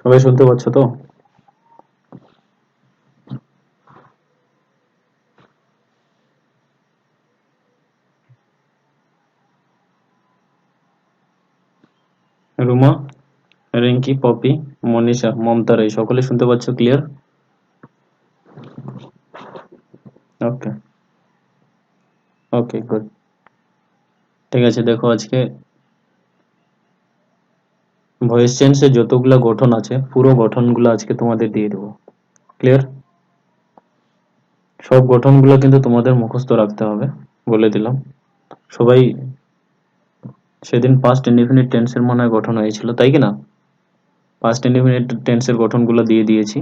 সবাই শুনতে পাচ্ছ তো? রুমা, রিঙ্কি, পপি, মনীষা, মমতা রাই সকলে শুনতে পাচ্ছ? ক্লিয়ার? ওকে, ওকে, গুড। ঠিক আছে, দেখো আজকে ভয়েস চেঞ্জে যতগুলা গঠন আছে পুরো গঠনগুলো আজকে তোমাদের দিয়ে দেবো। ক্লিয়ার? সব গঠনগুলো কিন্তু তোমাদের মুখস্থ রাখতে হবে, বলে দিলাম। সবাই সেদিন পাস্ট ইনডিফিনিট টেন্সের মনে হয় গঠন হয়েছিল, তাই কি না? পাস্ট ইনডিফিনিট টেন্সের গঠনগুলো দিয়ে দিয়েছি।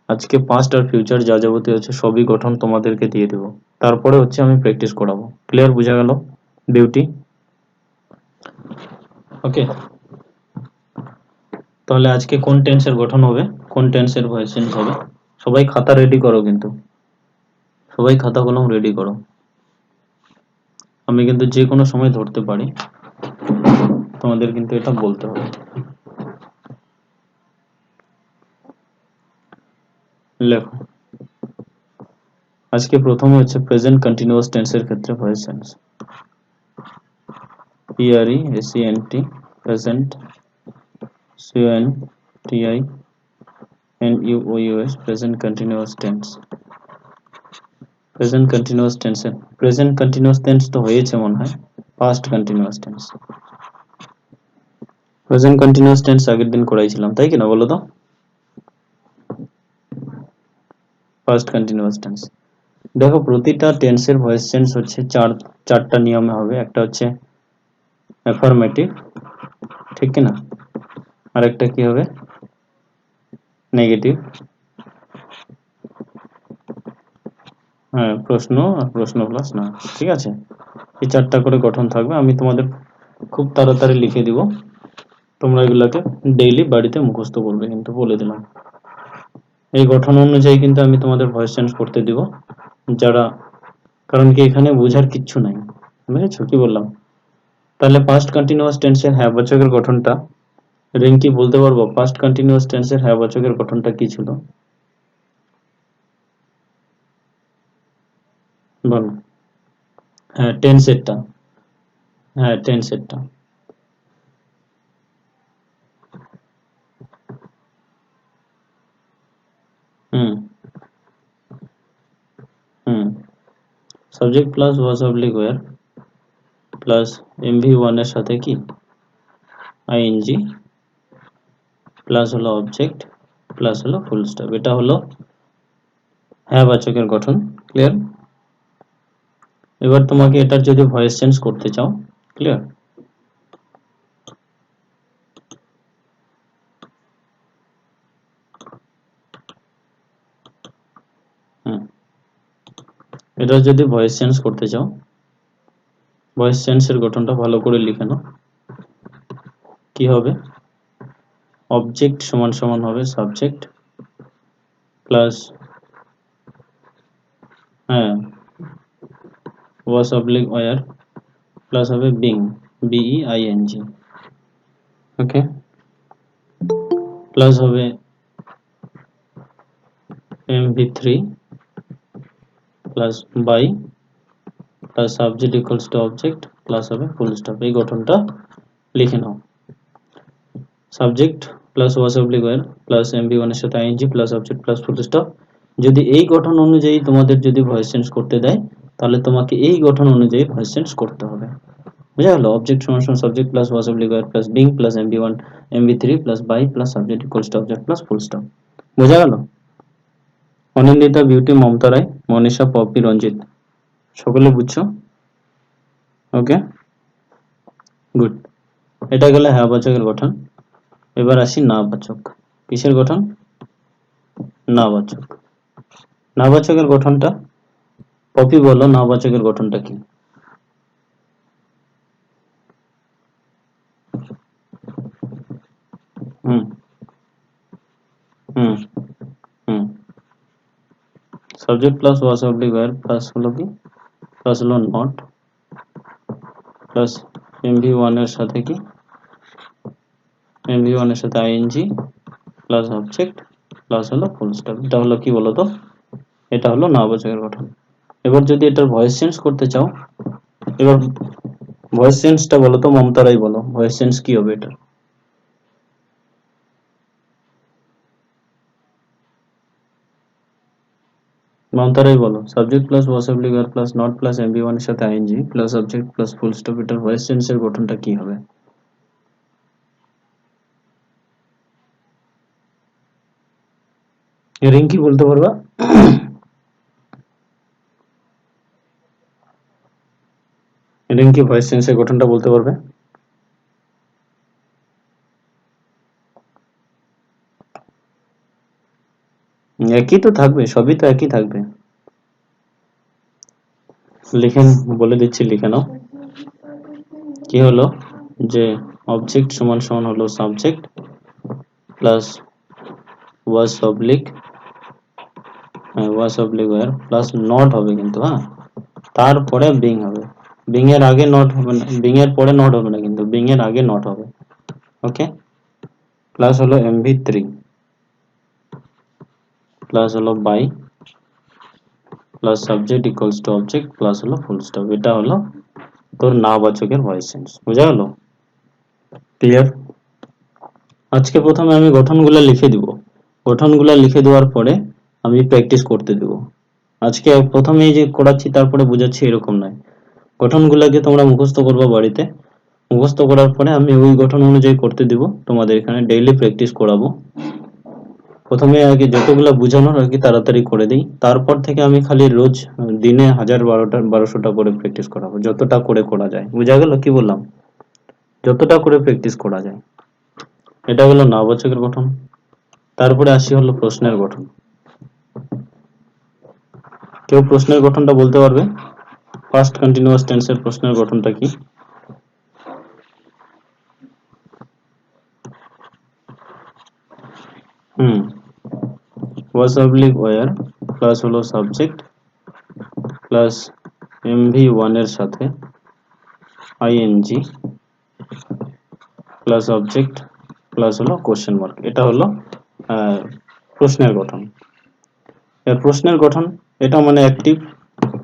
আজকে পাস্ট আর ফিউচার যা যাবতীয় আছে সবই গঠন তোমাদেরকে দিয়ে দেবো, তারপরে হচ্ছে আমি প্র্যাকটিস করাবো। ক্লিয়ার? বোঝা গেল? বিউটি? ওকে, তাহলে আজকে কোন টেন্সের গঠন হবে, কোন টেন্সের ভয়েস চেঞ্জ হবে, সবাই খাতা রেডি করো, কিন্তু সবাই খাতা কলম রেডি করো। আমি কিন্তু যে কোনো সময় ধরতে পারি, তোমাদের কিন্তু এটা বলতে হবে। লেখো। আজকে প্রথমে হচ্ছে প্রেজেন্ট কন্টিনিউয়াস টেন্সের ক্ষেত্রে voice change. PRESENT, present, CONTINUOUS, present continuous tense. Present continuous টেন্সের প্রেজেন্ট কন্টিনিউয়াস টেন্স তো হয়েছে মনে হয়, past continuous tense. Present continuous tense আগের দিন করাইছিলাম, তাই কি না বলো তো? Past continuous tense. দেখো প্রতিটা টেন্সের ভয়েস চেঞ্জ হচ্ছে চারটা নিয়মে হবে। একটা হচ্ছে অ্যাফার্মেটিভ, ঠিক কি না? আরেকটা কি হবে? নেগেটিভ, হ্যাঁ, প্রশ্ন আর প্রশ্ন প্লাস না, ঠিক আছে? এই চারটা করে গঠন থাকবে, আমি তোমাদের খুব তাড়াতাড়ি লিখে দিব, তোমরা এগুলাকে ডেইলি বাড়িতে মুখস্থ করবে, কিন্তু বলে দিলাম। এই গঠন অনুযায়ী কিন্তু আমি তোমাদের ভয়েস চেঞ্জ করতে দিব, যারা, কারণ কি এখানে বোঝার কিচ্ছু নাই, বুঝেছো কি বললাম? তাহলে পাস্ট কন্টিনিউয়াস টেন্সের হ্যাঁ বাচকের গঠনটা, রিঙ্কি বলতে পারবো পাস্ট কন্টিনিউয়াস টেন্সের হ্যাঁ বাচকের গঠনটা কি ছিল? বলো। হ্যাঁ, টেন্সেরটা। হ্যাঁ, টেন্সেরটা। হুম, হুম। Subject plus was oblique were plus MV1 এর সাথে কি আইএনজি প্লাস হলো অবজেক্ট প্লাস হলো ফুল স্টপ, এটা হলো হ্যাঁ বাচকের গঠন। ক্লিয়ার? এবার তোমাকে এটার যদি ভয়েস চেঞ্জ করতে চাও, ক্লিয়ার, হুম, এটা যদি ভয়েস চেঞ্জ করতে চাও, ভয়েস চেঞ্জের গঠনটা ভালো করে লিখে নাও। কি হবে? অবজেক্ট সমান সমান হবে সাবজেক্ট প্লাস, হ্যাঁ, ওয়াজ অবলিক ওয়্যার প্লাস হবে বিং, BEING, ওকে, প্লাস হবে MV3 plus by plus subject equals to object plus হবে ফুল স্টপ। এই গঠনটা লিখে নাও। Subject plus was oblique were plus MV1 এর সাথে ING plus object plus full stop. যদি এই গঠন অনুযায়ী তোমাদের যদি ভয়েস চেঞ্জ করতে দেয়, তাহলে তোমাকে এই গঠন অনুযায়ী ভয়েস চেঞ্জ করতে হবে। বুঝা গেল? অবজেক্ট সমান সমান subject plus was oblique were plus being plus MV1 MV3 plus by plus subject equals to object plus full stop. বোঝা গেল? অনিন্দিতা, বিউটি, মমতা রায়, মনীষা, পপি, রঞ্জিত সকলে বুঝছো? Okay, good. এটা গেল হ্যাঁ বাচকের গঠন। এবার আসি না বাচক। কিসের গঠন? না বাচক। না বাচকের গঠনটা পপি বলো, না বাচকের গঠনটা কি? হুম, হুম, হুম। Subject plus was oblique were plus হলো কি, প্লাস হলো নট প্লাস MV1 এর সাথে কি, MV1 এর সাথে আইএনজি প্লাস অবজেক্ট প্লাস হলো ফুল স্টপ। এটা হলো কি বলতো, এটা হলো নামবাচকের গঠন। এবার যদি এটার ভয়েস চেঞ্জ করতে চাও, এবার ভয়েস চেঞ্জটা বলো তো, মমতারাই বলো, ভয়েস চেঞ্জ কি হবে এটা? মমতারাই বলো। Subject plus was oblique plus not plus এমভি1 এর সাথে ING plus subject plus full stop, এটার ভয়েস চেঞ্জের গঠনটা কি হবে? রিঙ্কি বলতে পারবা? রিঙ্কি ভয়েস চেঞ্জের গঠনটা বলতে পারবে? একই তো থাকবে, সবই তো একই থাকবে। লিখে বলে দিচ্ছি, লিখে নাও। কি হলো যে অবজেক্ট সমান সমান হলো subject plus was oblique were plus not হবে কিন্তু, হ্যাঁ, তারপরে বিং হবে। বিং এর আগে নট হবে না, বিং এর পরে নট হবে না, কিন্তু বিং এর আগে নট হবে। ওকে, প্লাস হলো এমভি3 প্লাস হলো by plus subject equals to object plus হলো ফুল স্টপ। এটা হলো তোর নাবাচকের ভয়েস চেঞ্জ। বুঝা গেল? ক্লিয়ার? আজকে প্রথমে আমি গঠনগুলো লিখে দিব, গঠনগুলো লিখে দেওয়ার পরে আমি প্র্যাকটিস করতে দেব। আজকে প্রথমে এই যে করাচ্ছি তারপরে বোঝাচ্ছি এরকম নয়, গঠনগুলোকে তোমরা মুখস্থ করবা বাড়িতে। মুখস্থ করার পরে আমি ওই গঠন অনুযায়ী করতে দিব, তোমাদের এখানে ডেইলি প্র্যাকটিস করাবো। প্রথমে আগে যতগুলো বোঝানোর আর কি তাড়াতাড়ি করে দিই, তারপর থেকে আমি খালি রোজ দিনে 1000 1200টা করে প্র্যাকটিস করাবো, যতটা করে করা যায়। বুঝা গেল কি বললাম? যতটা করে প্র্যাকটিস করা যায়। এটা হলো নাবাচকের গঠন। তারপরে আসি হলো প্রশ্নের গঠন। কেউ প্রশ্নের গঠনটা বলতে পারবে? ফার্স্ট কন্টিনিউয়াস টেন্সের প্রশ্নের গঠনটা কি? ওয়াজ অবলিক ওয়্যার প্লাস হলো সাবজেক্ট প্লাস এমভি1 এর সাথে আইএনজি প্লাস অবজেক্ট প্লাস হলো কোশ্চেন মার্ক। এটা হলো প্রশ্নের গঠন। এর প্রশ্নের গঠন এটা মানে অ্যাক্টিভ,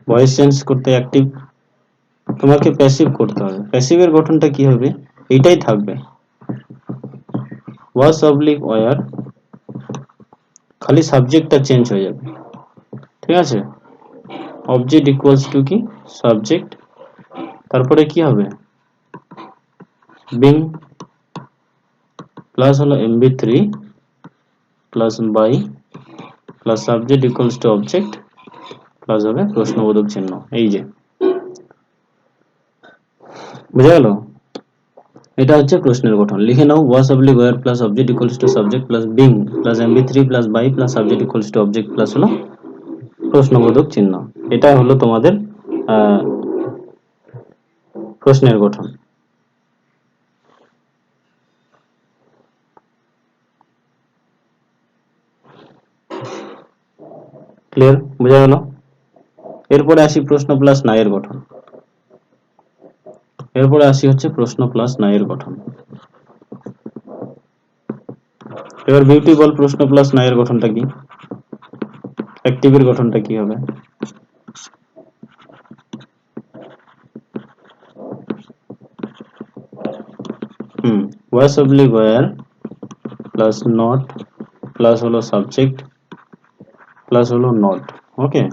ভয়েস চেঞ্জ করতে অ্যাক্টিভ, তোমাকে প্যাসিভ করতে হবে। প্যাসিভের গঠনটা কি হবে? এইটাই থাকবে, ওয়াজ অবলিক ওয়্যার, খালি সাবজেক্টটা চেঞ্জ হয়ে যাবে। ঠিক আছে, অবজেক্ট ইকুয়ালস টু কি সাবজেক্ট, তারপরে কি হবে বিং প্লাস হলো এমভি3 plus by plus subject equals to object plus হবে প্রশ্নবোধক চিহ্ন। এই যে বুঝা গেল? এটা হচ্ছে প্রশ্নের গঠন। লিখে নাও, was oblique were plus object equals to subject plus being plus এমভি3 plus by plus subject equals to object plus হলো প্রশ্নবোধক চিহ্ন। এটা হলো তোমাদের প্রশ্নের গঠন। ক্লিয়ার? বুঝা গেল? এরপরে আসি প্রশ্ন প্লাস না এর গঠন। এরপরে আসি হচ্ছে প্রশ্ন প্লাস না এর গঠন। এবার বিউটি বল, প্রশ্ন প্লাস না এর গঠনটা কি? অ্যাক্টিভের গঠনটা কি হবে? Was oblique were plus not plus হলো সাবজেক্ট প্লাস হলো নট, ওকে,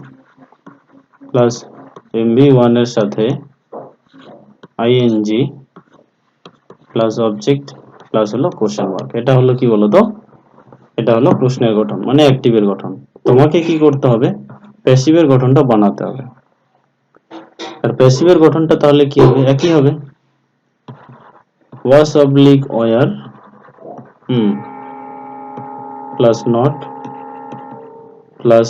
প্লাস এমভি1 এর সাথে আইএনজি প্লাস অবজেক্ট প্লাস হলো কোশ্চেন মার্ক। এটা হলো কি বলতো, এটা হলো প্রশ্নের গঠন মানে অ্যাক্টিভের গঠন। তোমাকে কি করতে হবে? প্যাসিভের গঠনটা বানাতে হবে। আর প্যাসিভের গঠনটা তাহলে কি হবে? একই হবে, was oblique were plus not plus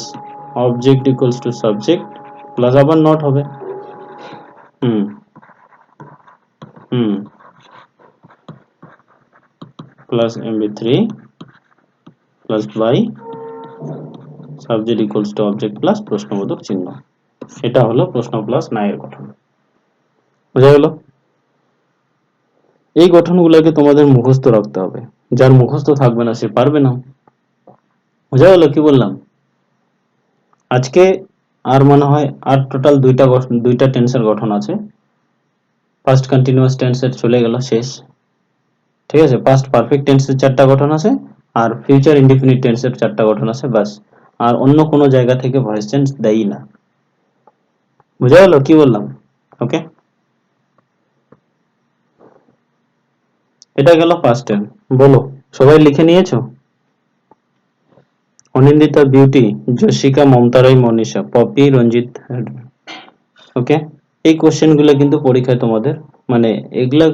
object equals to subject plus আবার নট হবে, হুম হুম প্লাস এমভি3 plus by subject equals to object plus প্রশ্নবোধক চিহ্ন। এটা হলো প্রশ্ন প্লাস না এর গঠন। বুঝা গেল? এই গঠনগুলোকে তোমাদের মুখস্থ রাখতে হবে, যার মুখস্থ থাকবে না সে পারবে না। বুঝা গেল কি বললাম? আজকে আর মনে হয় আর টোটাল দুইটা টেন্সের গঠন আছে। পাস্ট কন্টিনিউয়াস টেন্সের চলে গেল শেষ, ঠিক আছে। পাস্ট পারফেক্ট টেন্সের 4টা গঠন আছে, আর ফিউচার ইনডিফিনিট টেন্সের 4টা গঠন আছে, বাস। আর অন্য কোনো জায়গা থেকে ভয়েস চেঞ্জ দেই না। বুঝা গেল কি বললাম? ওকে, এটা গেল পাস্ট টেন্স। বলো, সবাই লিখে নিয়েছো? অনিন্দিতা, বিউটি, যশিকা, মমতা রায়, মনীষা, পপি, রঞ্জিত। ওকে, এই কোশ্চেন গুলো কিন্তু পরীক্ষায় তোমাদের, মানে এগুলা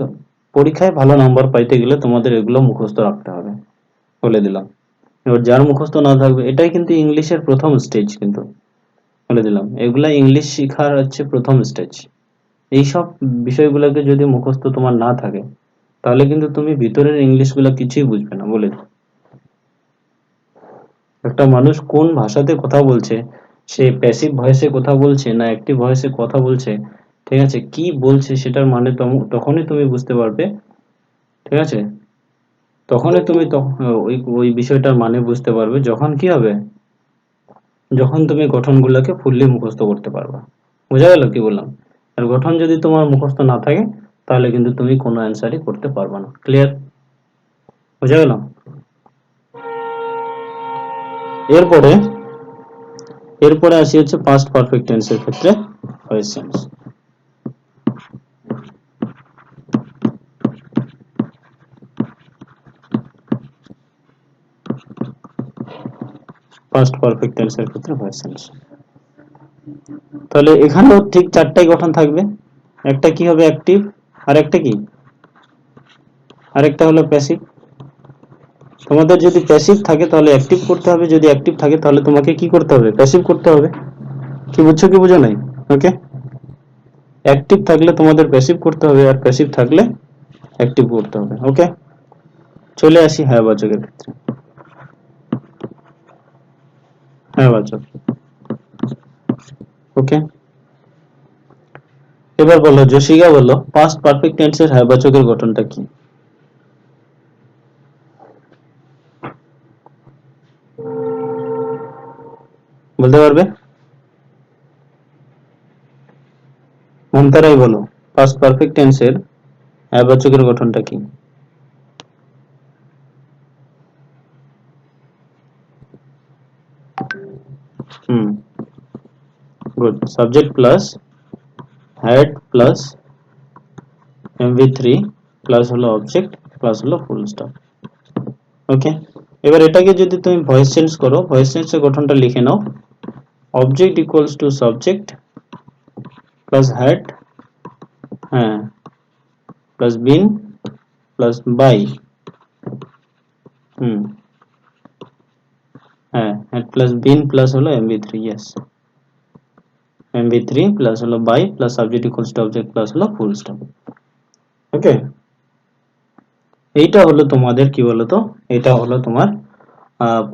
পরীক্ষায় ভালো নাম্বার পাইতে গেলে তোমাদের এগুলো মুখস্থ রাখতে হবে, বলে দিলাম। এবার যার মুখস্থ না থাকবে, এটাই কিন্তু ইংলিশের প্রথম স্টেজ, কিন্তু বলে দিলাম এগুলা ইংলিশ শিখার হচ্ছে প্রথম স্টেজ। এইসব বিষয়গুলোকে যদি মুখস্থ তোমার না থাকে, তাহলে কিন্তু তুমি ভিতরের ইংলিশ গুলা কিছুই বুঝবে না, বলে দিলাম। একটা মানুষ কোন ভাষাতে কথা বলছে, সে প্যাসিভ ভয়েসে কথা বলছে না অ্যাক্টিভ ভয়েসে কথা বলছে, ঠিক আছে, কি বলছে সেটার মানে তখনই তুমি বুঝতে পারবে, ঠিক আছে। তখনই তুমি ওই ওই বিষয়টার মানে বুঝতে পারবে যখন কি হবে, যখন তুমি গঠনগুলোকে ফুললি মুখস্থ করতে পারবা। বোঝা গেল কি বললাম? আর গঠন যদি তোমার মুখস্থ না থাকে, তাহলে কিন্তু তুমি কোনো অ্যান্সারই করতে পারবা না। ক্লিয়ার? বোঝা গেল? এরপরে এরপরে আসি হচ্ছে পাস্ট পারফেক্ট টেন্সের ক্ষেত্রে ভয়েস চেঞ্জ। পাস্ট পারফেক্ট টেন্সের ক্ষেত্রে ভয়েস চেঞ্জ, তাহলে এখানেও ঠিক 4টাই গঠন থাকবে। একটা কি হবে অ্যাক্টিভ, আর একটা কি, আরেকটা হলো প্যাসিভ। তোমাদের যদি প্যাসিভ থাকে তাহলে অ্যাক্টিভ করতে হবে, যদি অ্যাক্টিভ থাকে তাহলে তোমাকে কি করতে হবে, প্যাসিভ করতে হবে। কি বুঝছো কি বুঝো নাই? ওকে, অ্যাক্টিভ থাকলে তোমাদের প্যাসিভ করতে হবে, আর প্যাসিভ থাকলে অ্যাক্টিভ করতে হবে। ওকে, চলে আসি হ্যাঁ বাচকের ক্ষেত্রে। হ্যাঁ বাচক, ওকে। এবার বলো, যশিকা বলো, পাস্ট পারফেক্ট টেন্সের হ্যাঁ বাচকের গঠনটা কি? বলতে পারবে? মমতারাই বলো, পাস্ট পারফেক্ট টেন্সের হ্যাঁ বাচকের গঠনটা কি? হুম, good. Subject plus had plus mv3 plus হলো অবজেক্ট প্লাস হলো ফুল স্টপ। ওকে, এবার এটাকে যদি তুমি ভয়েস চেঞ্জ করো, ভয়েস চেঞ্জের গঠনটা লিখে নাও। Object equals to subject plus had, হ্যাঁ, প্লাস বিন প্লাস বাই, হুম, হ্যাঁ, হ্যাড প্লাস বিন প্লাস হলো mv3, ইয়েস, mv3 প্লাস হলো by plus subject equals to object plus হলো ফুল স্টপ। ওকে, এইটা হলো তোমাদের কি বলতো, এটা হলো তোমার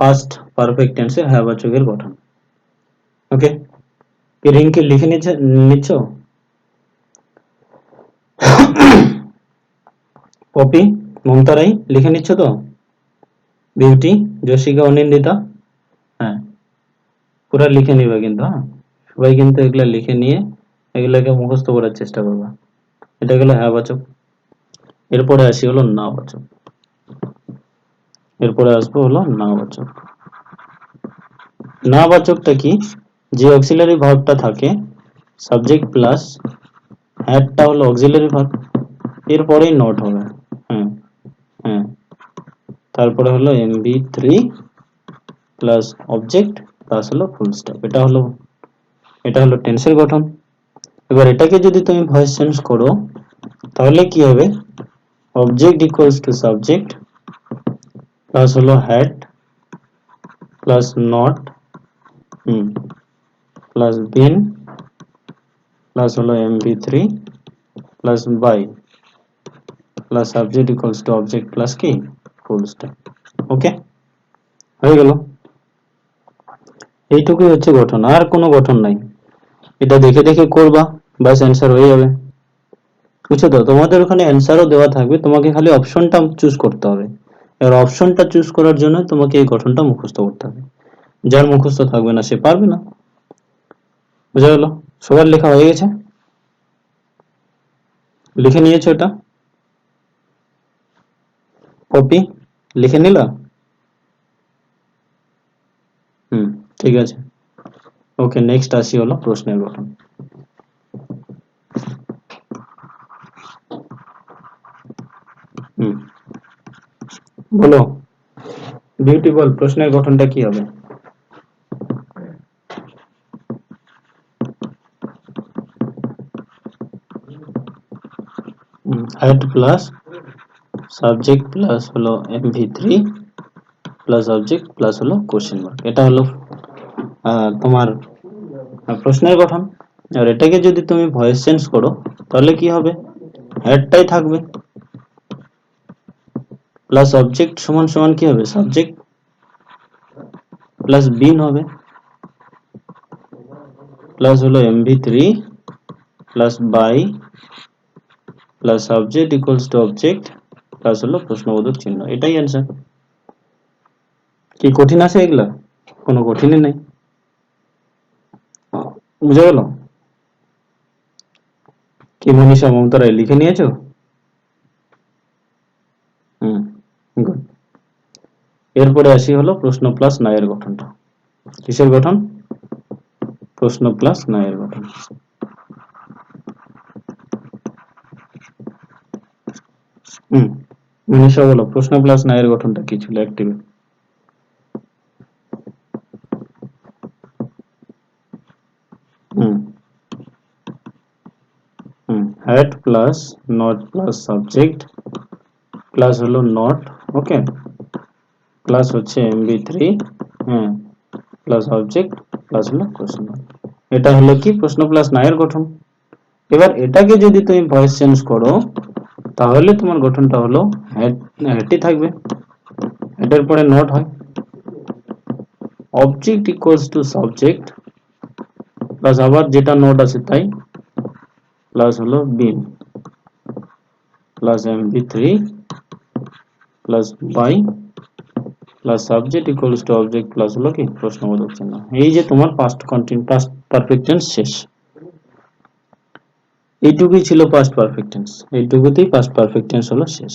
পাস্ট পারফেক্ট টেন্সের হ্যাঁ বাচকের গঠন। ওকে, কি রিংকে লিখে নিচ্ছ? পপি, মমতা রাই লিখে নিচ্ছ তো? বিউটি, যশিকা, অনিন্দিতা, হ্যাঁ, পুরা লিখে নিবা কিন্তু, হ্যাঁ, সবাই কিন্তু এগুলা লিখে নিয়ে এগুলাকে মুখস্থ করার চেষ্টা করবা। এটা গেল হ্যাঁ বাচক। এরপরে আসি হলো না বাচক, এরপরে আসবো হলো না বাচক। না বাচকটা কি? যে অক্সিলারি ভার্বটা থাকে, সাবজেক্ট প্লাস হ্যাডটা হলো অক্সিলারি ভার্ব, এরপরেই নট হবে। হ্যাঁ, হ্যাঁ, তারপরে হলো mv3 প্লাস অবজেক্ট প্লাস হলো ফুল স্টপ। এটা হলো টেন্সের গঠন। এবার এটাকে যদি তুমি ভয়েস চেঞ্জ করো, তাহলে কি হবে, object equals to subject plus হলো had plus not, plus been plus হলো mv3 plus by plus subject equals to object plus কি ফুল স্টপ। ওকে, হয়ে গেল। এইটুকুই হচ্ছে গঠন, আর কোনো গঠন নাই। এটা দেখে দেখে করবা, বাস অ্যান্সার হয়ে যাবে। বুঝছো তো? তোমাদের ওখানে অ্যান্সারও দেওয়া থাকবে, তোমাকে খালি অপশনটা চুজ করতে হবে। এর অপশনটা চুজ করার জন্য তোমাকে এই গঠনটা মুখস্থ করতে হবে। যার মুখস্থ থাকবে না সে পারবে না। বুঝা গেল? সবার লেখা হয়ে গেছে? লিখে নিয়েছো এটা? কপি লিখে নিলা? ঠিক আছে। ওকে, নেক্সট আসি হলো প্রশ্নের গঠন। বলো বিউটিফুল, প্রশ্নের গঠনটা কি হবে? হেড প্লাস সাবজেক্ট প্লাস হলো mv3 প্লাস অবজেক্ট প্লাস হলো কোশ্চেন মার্ক। এটা হলো তোমার প্রশ্নের গঠন। আর এটাকে যদি তুমি ভয়েস চেঞ্জ করো তাহলে কি হবে? হেডটাই থাকবে প্লাস অবজেক্ট সমান সমান কি হবে? সাবজেক্ট প্লাস বিন হবে প্লাস হলো mv3 plus by plus subject equals to object plus হলো প্রশ্নবোধক চিহ্ন। এটাই অ্যান্সার। কি কঠিন আছে এগুলা? কোনো কঠিনই নাই। বুঝে গেল? কি মনীষা, মমতা রায় লিখে নিয়েছো? গুড। এরপরে আসি হলো প্রশ্ন প্লাস নায়ের গঠনটা। কিসের গঠন? প্রশ্ন প্লাস নায়ের গঠন। মনীষা বলো প্রশ্ন প্লাস নায়ের গঠনটা কি ছিল? অ্যাক্টিভে head plus not plus subject plus হলো নট, ওকে, প্লাস হচ্ছে mv3 প্লাস অবজেক্ট প্লাস হলো কোশ্চেন মার্ক। এটা হলো কি প্রশ্ন প্লাস নায়ের গঠন। এবার এটাকে যদি তুমি ভয়েস চেঞ্জ করো তাহলে তোমার গঠনটা হলো হেডটি থাকবে, হেডের পরে নট হয়, object equals to subject plus আবার যেটা নোট আছে তাই প্লাস হলো been plus mv3 plus by plus subject equals to object plus হলো কি প্রশ্নবোধক চিহ্ন। এই যে তোমার past continuous past perfect tense শেষ। এইটুকুই ছিল পাস্ট পারফেক্ট টেন্স, এইটুকুতেই পাস্ট পারফেক্ট টেন্স হলো শেষ।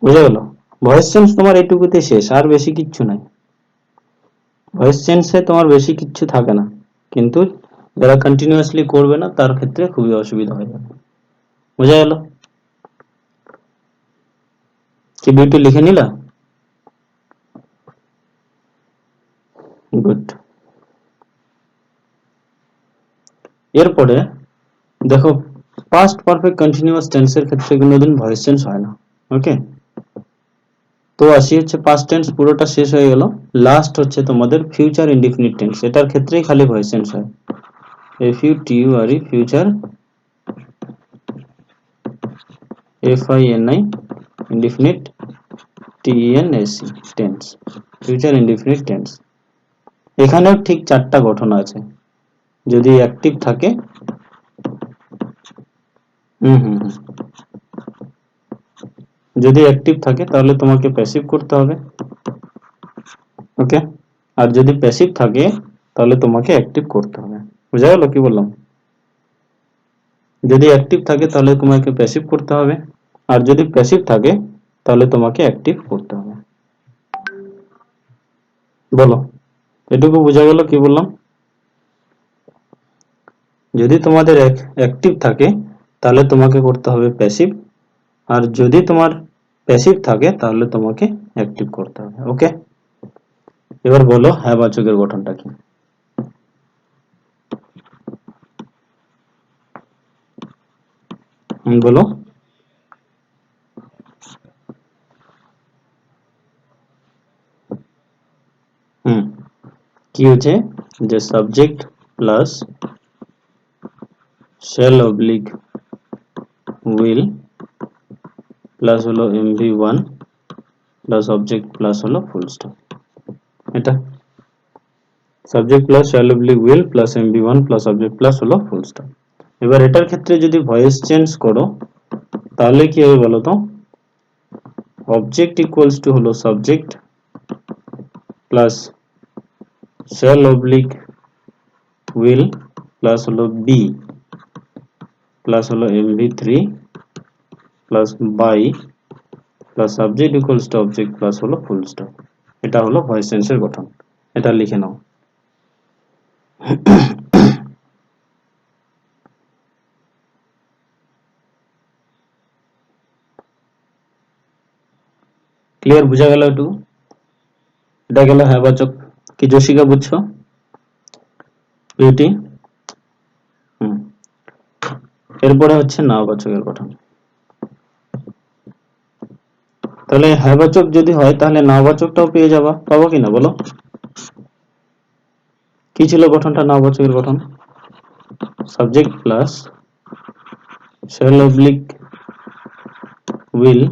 বুঝা গেল? ভয়েস চেঞ্জ তোমার এইটুকুতে শেষ, আর বেশি কিচ্ছু নাই। ভয়েস চেঞ্জে তোমার বেশি কিচ্ছু থাকে না, কিন্তু যারা কন্টিনিউয়াসলি করবে না তার ক্ষেত্রে খুবই অসুবিধা হয়ে যাবে। বুঝা গেল? কি বিউটি লিখে নিলা? গুড। এরপরে দেখো পাস্ট পারফেক্ট কন্টিনিউয়াস টেন্সের ক্ষেত্রে কোনোদিন ভয়েস চেঞ্জ হয় না, ওকে। তো আসি হচ্ছে পাস্ট টেন্স পুরোটা শেষ হয়ে গেল, লাস্ট হচ্ছে তোমাদের ফিউচার ইনডিফিনিট টেন্স। এটার ক্ষেত্রেই খালি ভয়েস চেঞ্জ হয়। FUTURE future, FINI indefinite, TENSE tense, future indefinite tense. এখানেও ঠিক চারটা গঠন আছে। যদি অ্যাক্টিভ থাকে যদি অ্যাক্টিভ থাকে তাহলে তোমাকে প্যাসিভ করতে হবে, ওকে। আর যদি প্যাসিভ থাকে তাহলে তোমাকে অ্যাক্টিভ করতে হবে। বুঝা গেল কি বললাম? যদি অ্যাক্টিভ থাকে তাহলে তোমাকে প্যাসিভ করতে হবে, আর যদি প্যাসিভ থাকে তাহলে তোমাকে অ্যাক্টিভ করতে হবে। বলো এটুকু বোঝা গেল কি বললাম? যদি তোমাদের অ্যাক্টিভ থাকে তাহলে তোমাকে করতে হবে প্যাসিভ, আর যদি তোমার প্যাসিভ থাকে তাহলে তোমাকে অ্যাক্টিভ করতে হবে, ওকে। এবার বলো হ্যাঁ বাচকের গঠনটা কি? বলো। কি হচ্ছে যে subject plus shall oblique will plus হলো mv1 প্লাস অবজেক্ট প্লাস হলো ফুল স্টপ। এটা subject plus shall oblique will plus mv1 plus object plus হলো ফুল স্টপ। এবার এটার ক্ষেত্রে যদি ভয়েস চেঞ্জ করো তাহলে কি হবে বলো তো? অবজেক্ট ইকুয়ালস টু হলো subject plus shall oblique will plus হলো বি প্লাস হলো mv3 plus by plus subject equals to object plus হলো ফুল স্টপ। এটা হলো ভয়েস সেন্সের গঠন। এটা লিখে নাও। ক্লিয়ার, বুঝা গেল? একটু এটা গেল হ্যাঁ বাচক। কি জশিকা বুঝছো? বিউটি? এরপরে হচ্ছে না বাচকের গঠন। তাহলে হ্যাঁ বাচক যদি হয় তাহলে না বাচকটাও পেয়ে যাবা, পাবো কিনা বলো? কি ছিল গঠনটা না বাচকের গঠন? Subject plus shall oblique will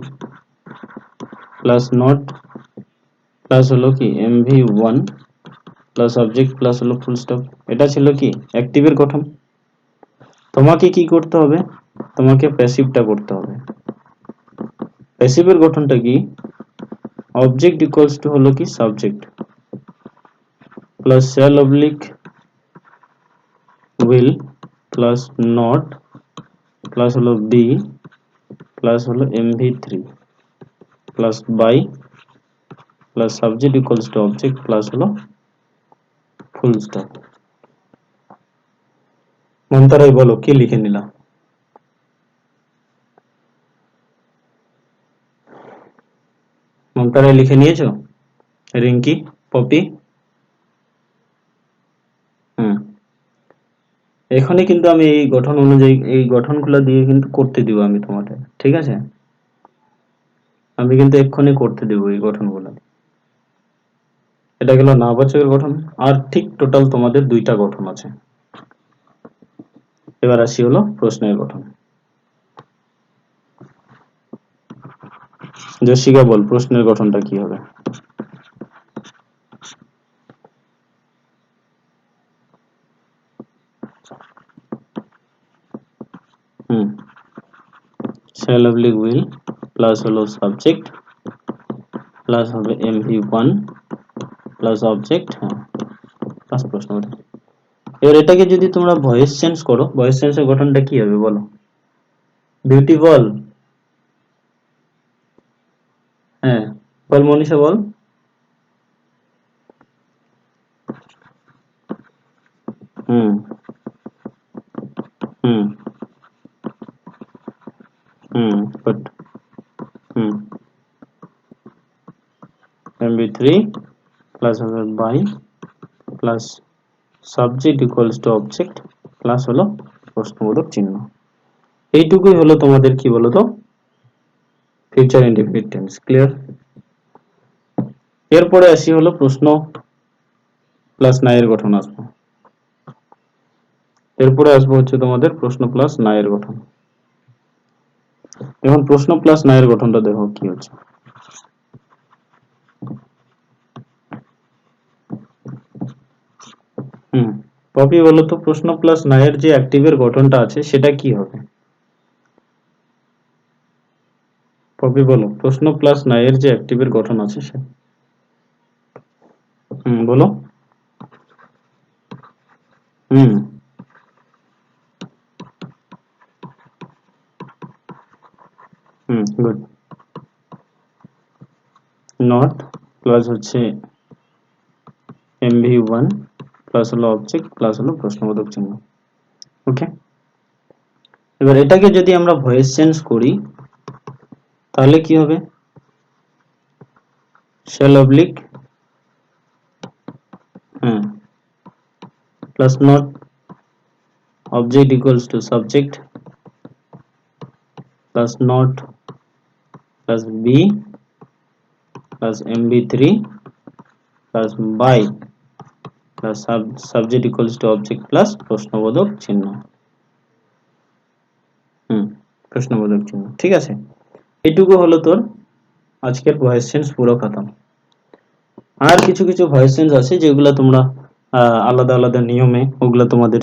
plus not plus হলো কি mv1 প্লাস অবজেক্ট প্লাস হলো ফুল স্টপ। এটা ছিল কি অ্যাক্টিভের গঠন। তোমাকে কি করতে হবে? তোমাকে প্যাসিভটা করতে হবে। প্যাসিভের গঠনটা কি? অবজেক্ট ইকুয়ালস টু হলো কি subject plus shall oblique will plus not plus হলো বি প্লাস হলো mv3 plus by plus subject equals to object plus হলো ফুল স্টপ। মন্তারাই বলো কি লিখে নিলাম? মন্তারাই লিখে নিয়েছো? রিঙ্কি, পপি? এখানে কিন্তু আমি এই গঠন অনুযায়ী এই গঠনগুলো দিয়ে কিন্তু করতে দিব আমি তোমাদের, ঠিক আছে? আমি কিন্তু এক্ষুনি করতে দেব এই গঠনগুলো। এটা গেল নাবাচকের গঠন। আর ঠিক টোটাল তোমাদের দুইটা গঠন আছে। এবার আসি হলো প্রশ্নের গঠন। জশিকা বল প্রশ্নের গঠনটা কি হবে? shall oblique will প্লাস হলো সাবজেক্ট প্লাস হবে mv1 প্লাস অবজেক্ট, হ্যাঁ প্লাস প্রশ্ন। এবার এটাকে যদি তোমরা ভয়েস চেঞ্জ করো, ভয়েস চেঞ্জের গঠনটা কি হবে বলো? বিউটি বল। হ্যাঁ বল মনীষা বল। হুম হুম গুড। mv3 প্লাস হবে by plus subject equals to object plus হলো প্রশ্নবোধক চিহ্ন। এইটুকুই হলো তোমাদের কি বলতো ফিউচার ইনডেফিনিট টেন্স। ক্লিয়ার? এরপরে আসি হলো প্রশ্ন প্লাস না এর গঠন আসবো। এরপরে আসবো হচ্ছে তোমাদের প্রশ্ন প্লাস না এর গঠন। এখন প্রশ্ন প্লাস না এর গঠনটা দেখো কি হচ্ছে। পপি বলো তো প্রশ্ন প্লাস না এর যে অ্যাক্টিভের গঠনটা আছে সেটা কি হবে? পপি বলো প্রশ্ন প্লাস না এর যে অ্যাক্টিভের গঠন আছে সে বলো। হুম গুড। নট প্লাস হচ্ছে mv1 প্লাস হলো অবজেক্ট প্লাস হলো প্রশ্নবোধক চিহ্ন। ওকে, এবার এটাকে যদি আমরা ভয়েস চেঞ্জ করি তাহলে কি হবে? shall oblique plus not object equals to subject plus not plus b plus mb3 plus by plus subject equals to object plus প্রশ্নবোধক চিহ্ন। প্রশ্নবোধক চিহ্ন, ঠিক আছে? এইটুকু হলো তোর আজকের ভয়েস চেঞ্জ পুরো খতম। আর কিছু কিছু ভয়েস চেঞ্জ আছে যেগুলো তোমরা আলাদা আলাদা নিয়মে ওগুলা তোমাদের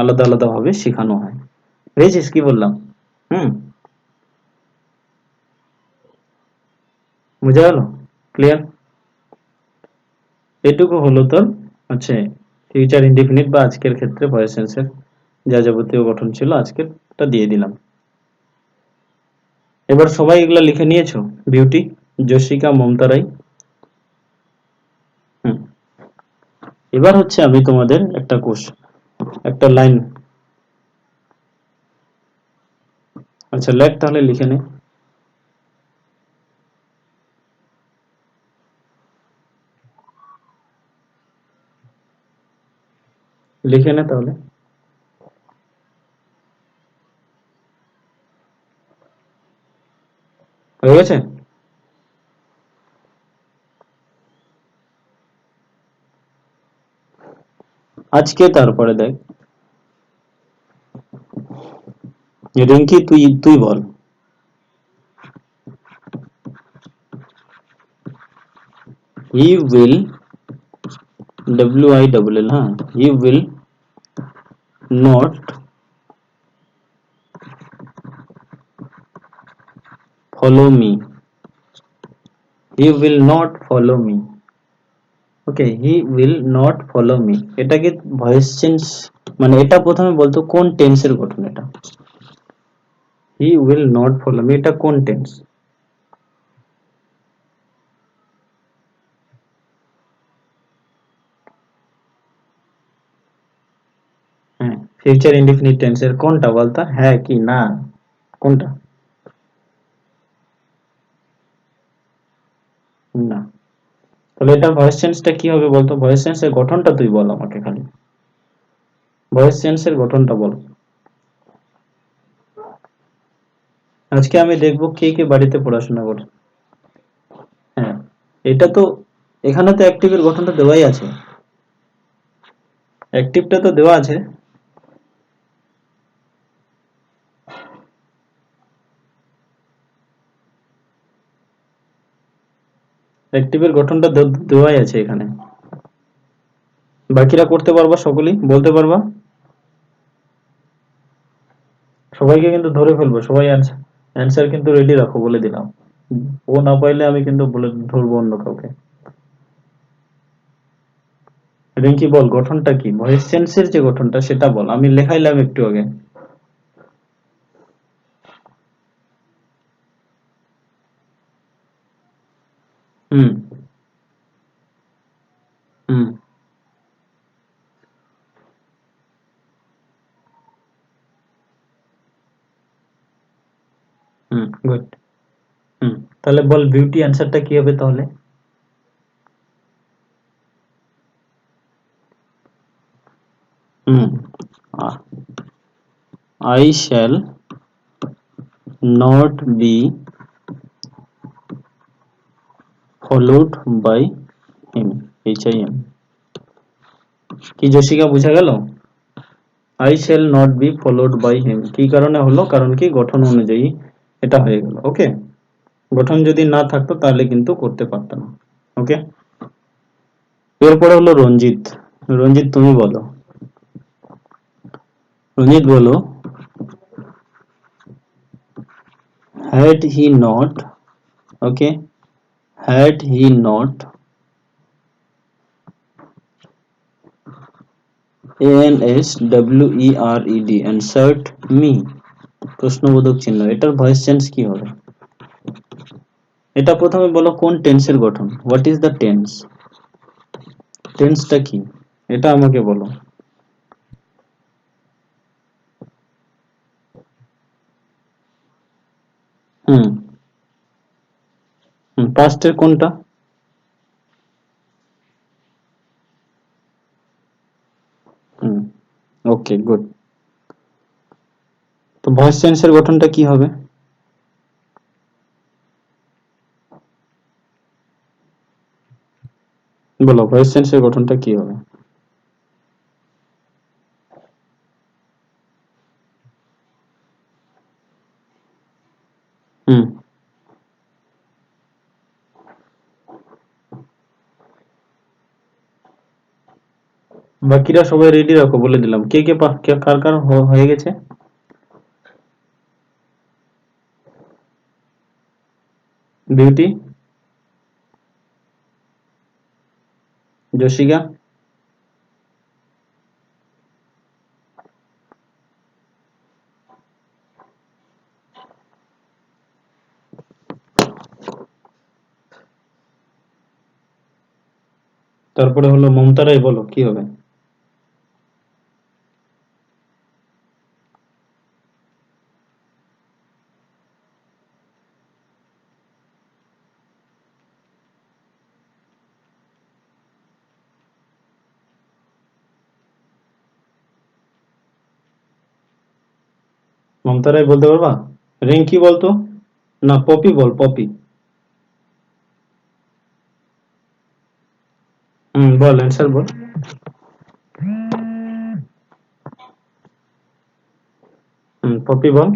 আলাদা আলাদা ভাবে শেখানো হয়। বুঝেছিস কি বললাম? বুঝা গেল? ক্লিয়ার? এটুকু হলো তোর হচ্ছে ফিউচার ইনডিফিনিট বা আজকের ক্ষেত্রে ভয়েস টেন্সের যা যাবতীয় গঠন ছিল আজকেরটা দিয়ে দিলাম। এবার সবাই এগুলা লিখে নিয়েছো? বিউটি, জশিকা, মমতা রাই। এবার হচ্ছে আমি তোমাদের একটা লাইন, আচ্ছা লেখ তাহলে, লিখে নে। লিখে নে তাহলে। হয়ে গেছে? আজকে তারপরে দেখ, রিঙ্কি তুই তুই বল। হি উইল, WILL, হ্যাঁ, he will not follow me, he will not follow me. Okay, he will not follow me, এটাকে ভয়েস চেঞ্জ, মানে এটা প্রথমে বলতো কোন টেন্সের গঠন এটা? He will not follow me, এটা কোন টেন্স? হ্যাঁ, ফিউচার ইনডিফিনিট টেন্সের কোনটা বলতো, হ্যাঁ কি না, কোনটা? না। তাহলে এটা ভয়েস চেঞ্জটা কি হবে বলতো? ভয়েস চেঞ্জের গঠনটা তুই বল আমাকে, খালি ভয়েস চেঞ্জের গঠনটা বল। আজকে আমি দেখবো কে কে বাড়িতে পড়াশোনা করে। হ্যাঁ, এটা তো এখানে তো অ্যাক্টিভের গঠনটা দেওয়াই আছে, অ্যাক্টিভটা তো দেওয়া আছে। অ্যাক্টিভের গঠনটা দেওয়াই আছে এখানে। বাকিরা করতে পারবা, সকলেই বলতে পারবা? সবাইকে কিন্তু ধরে ফেলবো, সবাই অ্যান্সার কিন্তু রেডি রাখো, বলে দিলাম। ও না পাইলে আমি কিন্তু বলে ধরবো অন্য কাউকে। রিঙ্কি বল, গঠনটা কি? ভয়েস চেঞ্জের যে গঠনটা সেটা বল, আমি লেখাইলাম একটু আগে। হুম হুম হুম, গুড। হুম, তাহলে বল বিউটি অ্যান্সারটা কি হবে তাহলে? Hmm, I shall not be followed by him, HIM। কি জশিকা, বুঝা গেল? I shall not be followed by him কি কারণে হলো? কারণ কি গঠন অনুযায়ী এটা হয়ে গেল। ওকে, গঠন যদি না থাকতো তাহলে কিন্তু করতে পারতাম না। ওকে, এরপরে হলো রঞ্জিত। রঞ্জিত তুমি বলো, রঞ্জিত বলো, had he not, okay, had he not ANSWERED answered me, প্রশ্নবোধক চিহ্ন, এটার ভয়েস চেঞ্জ কি হবে? এটা প্রথমে বলো কোন টেন্সের গঠন, হোয়াট ইজ দ্য টেন্স, টেন্সটা কি এটা আমাকে বলো। হুম হুম, পাস্টের কোনটা? হুম, ওকে গুড। তো ভয়েস চেঞ্জের গঠনটা কি হবে? বলো ভয়েস চেঞ্জের গঠনটা কি হবে? হুম, বাকিরা সবাই রেডি রাখো, বলে দিলাম। কে কে কার কার হয়ে গেছে? বিউটি, জশিকা, তারপরে হলো মমতা রায়, বলো কি হবে? মমতা রায় বলতে পারবা? রিঙ্কি বলতো, না পপি বল, পপি। বল অ্যান্সার বল। পপি বল।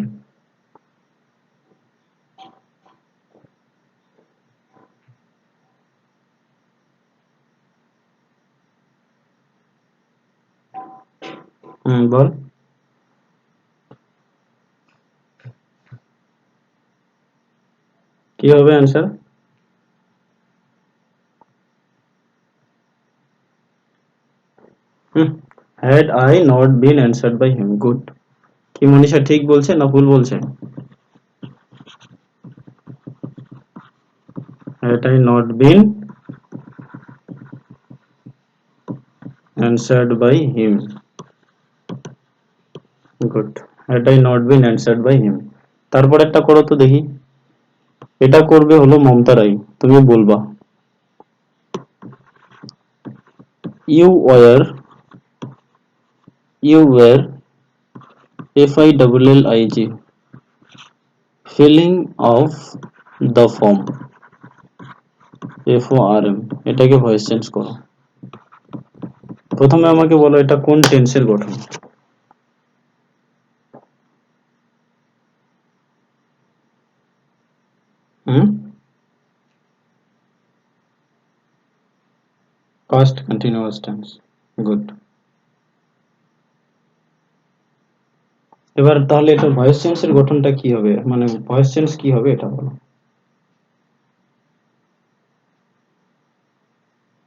বল। কি হবে answer? Had I not been answered by him, good. কি মনীষা ঠিক বলছে না ভুল বলছে? Had I not been answered by him, good. Had I not been answered by him. তারপর একটা করো তো দেখি। এটা করবে হলো মমতা রায়, তুমি বলবা you were, you were FILLING filling of the form FORM, এটাকে ভয়েস চেঞ্জ করো। প্রথমে আমাকে বলো এটা কোন টেন্সের গঠন? হুম, পাস্ট কন্টিনিউয়াস টেন্স, গুড। এবার তাহলে এটা ভয়েস চেঞ্জের গঠনটা কি হবে, মানে ভয়েস চেঞ্জ কি হবে এটা বলো।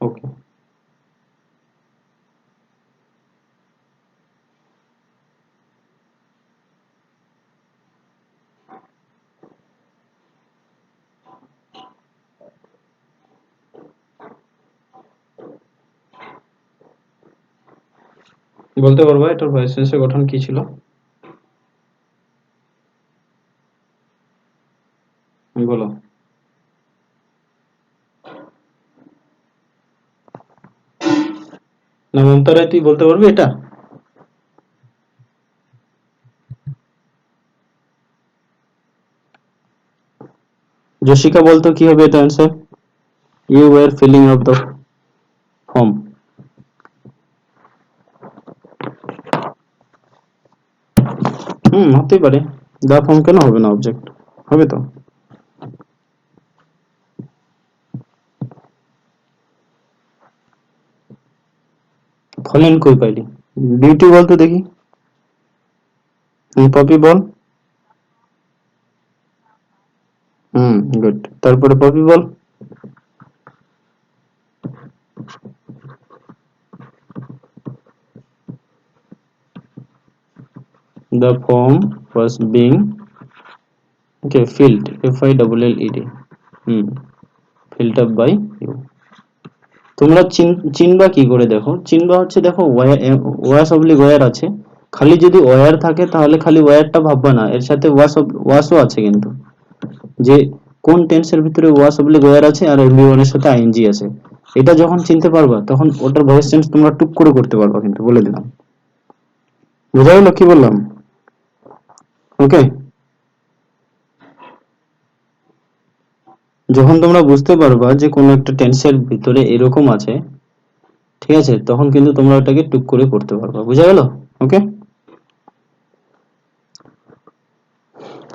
ওকে, বলতে পারবা এটার ভয়েস চেঞ্জের গঠন কি ছিল? বলো। না মমতা রায় তুই বলতে পারবি এটা? জশিকা বলতো কি হবে এটা answer? You were filling of the form. হতেই পারে, দা ফর্ম কেন হবে না, অবজেক্ট হবে তো। ফলেন কই পাইলি? বিউটি বলতো দেখি। পপি বল। গুড। তারপরে পপি বল। The form was being, okay, filled, FILLED, filled up by you. তোমরা চিনবা কি করে? দেখো চিনবা হচ্ছে, দেখো ওয়াস অবলিক ওয়ার আছে, খালি যদি ওয়ার থাকে তাহলে খালি ওয়ারটা ভাববা না, এর সাথে ওয়াসও আছে কিন্তু, যে কোন টেন্সের ভিতরে ওয়াস অবলিক ওয়ার আছে আর এভরিওয়ান এর সাথে আইএনজি আছে, এটা যখন চিনতে পারবা তখন ওটার ভয়েস চেঞ্জ তোমরা টুক করে করতে পারবা, কিন্তু বলে দিলাম। বোঝা গেল কি বললাম? ওকে, যখন তোমরা বুঝতে পারবা যে কোনো একটা টেন্সের ভিতরে এরকম আছে, ঠিক আছে, তখন কিন্তু তোমরা ওটাকে টুক করে করতে পারবা। বুঝা গেল? ওকে।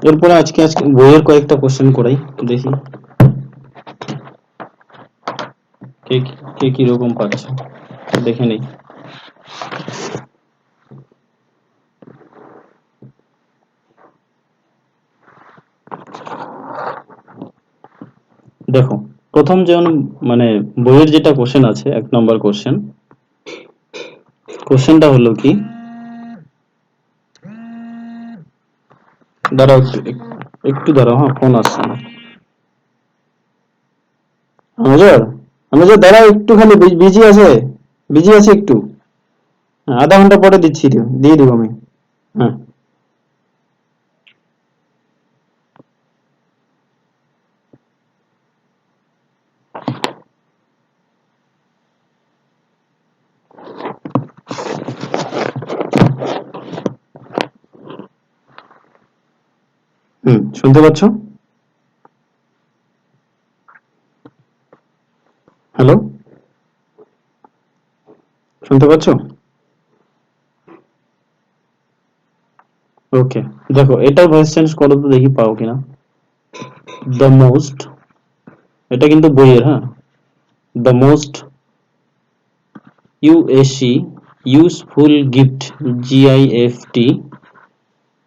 এরপরে আজকে বইয়ের কয়েকটা কোশ্চেন করাই, দেখি কে কে কি রকম পাচ্ছে, দেখে নেই। দেখো প্রথম যেমন মানে বইয়ের যেটা কোশ্চেন আছে 1 নম্বর কোশ্চেনটা হলো কি, দাঁড়াও একটু দাঁড়াও, হ্যাঁ ফোন আসছে না। মেজর, মেজর দাঁড়াও একটুখানি, বিজি আছে একটু, আধা ঘন্টা পরে দিচ্ছি, দিয়ে দিব আমি। হ্যাঁ শুনতে পাচ্ছ? হ্যালো, শুনতে পাচ্ছ? ওকে, দেখো এটার ভয়েস চেঞ্জ করো তো দেখি পাও কিনা। দ্য মোস্ট, এটা কিন্তু বইয়ের, হ্যাঁ, the most USC useful gift, GIFT,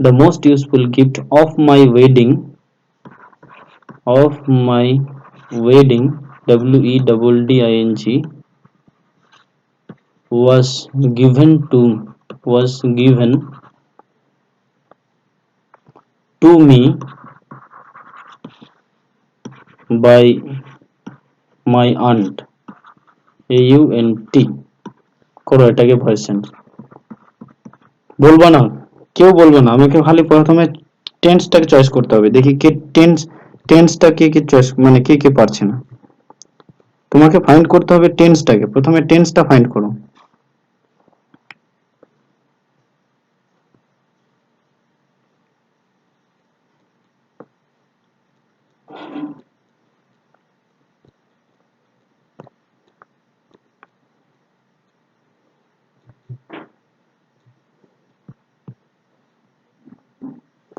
the most useful gift of my wedding WEDDING was given to me by my aunt, AUNT। করো এটাকে ভয়েস চেঞ্জ। বলবা না, কেউ বলবে না, আমাকে খালি প্রথমে টেন্সটাকে চয়েস করতে হবে, দেখি কে টেন্সটা কে চয়েস, মানে কে পারছে না। তোমাকে ফাইন্ড করতে হবে টেন্সটাকে, প্রথমে টেন্সটা ফাইন্ড করো।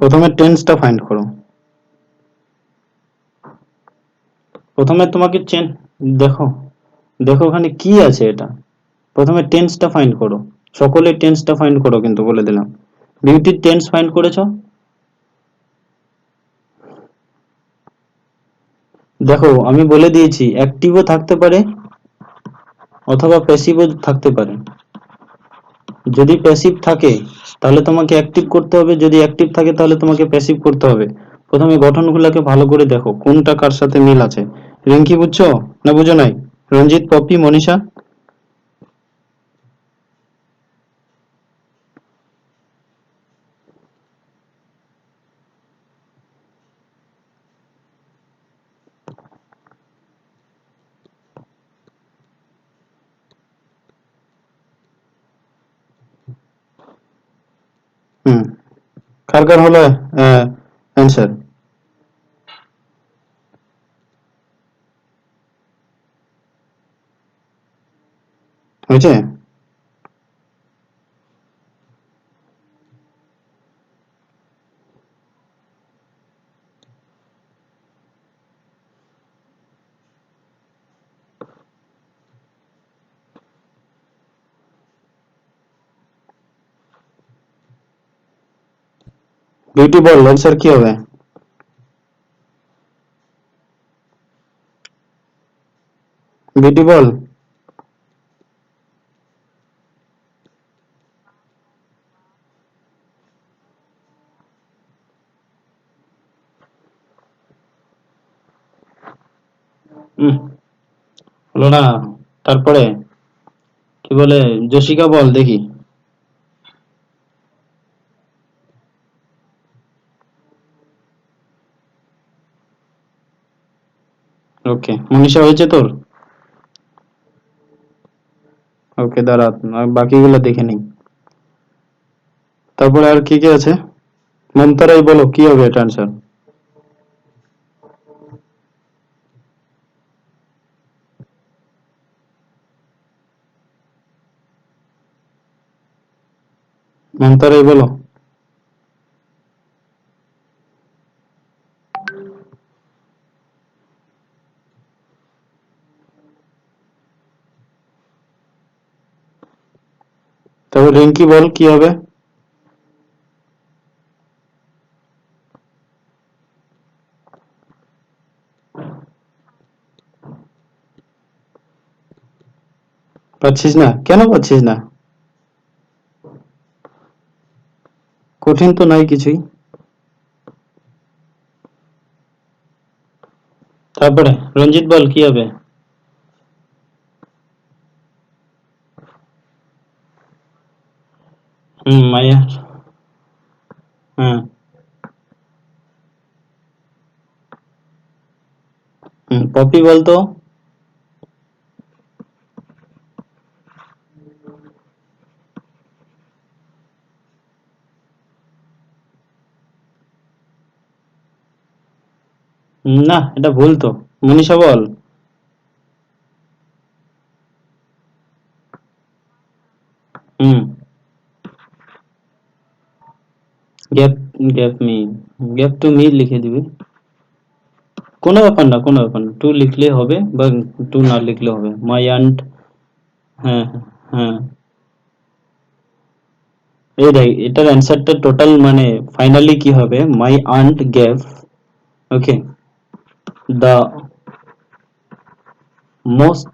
প্রথমে টেন্সটা ফাইন্ড করো। প্রথমে তোমাকে দেখো, দেখো ওখানে কি আছে এটা, প্রথমে টেন্সটা ফাইন্ড করো। সকলে টেন্সটা ফাইন্ড করো, কিন্তু বলে দিলাম। বিউটির টেন্স ফাইন্ড করেছো? দেখো আমি বলে দিয়েছি, অ্যাক্টিভও থাকতে পারে অথবা প্যাসিভও থাকতে পারে। যদি প্যাসিভ থাকে তাহলে তোমাকে অ্যাক্টিভ করতে হবে, যদি অ্যাক্টিভ থাকে তাহলে তোমাকে প্যাসিভ করতে হবে। প্রথমে গঠনগুলোকে ভালো করে দেখো কোনটা কার সাথে মিল আছে। রিঙ্কি বুঝছো না বুঝো নাই? রঞ্জিত, পপি, মনীষা? হুম, কার কার হলো অ্যান্সার? হয়েছে? বিউটি বল অ্যান্সার কি হবে? বিউটি বল। হলো না? তারপরে কি বলে, জশিকা বল দেখি। ওকে, মনীষা হয়েছে তোর? ওকে দাঁড়া, আর বাকিগুলো দেখে নিই। তারপরে আর কি কি আছে? মমতারাই বলো কি হবে এটা আনসার? মমতারাই বলো। তারপর রিঙ্কি বল কি হবে? পাচ্ছিস না? কেন পাচ্ছিস না? কঠিন তো নাই কিছুই। তারপরে রঞ্জিত বল কি হবে? মায়া। হ্যাঁ। পপি বলতো। না, এটা ভুল তো। মনীষা বল। হুম। Gap. Gap me. Gap to me লিখে দিবি। কোনো ব্যাপার না, কোনো ব্যাপার না, টু লিখলে হবে বা টু না লিখলে হবে। My aunt. হ্যাঁ, হ্যাঁ। এই দেখ, এটার অ্যান্সারটা টোটাল মানে ফাইনালি কি হবে? My aunt gave, okay, the most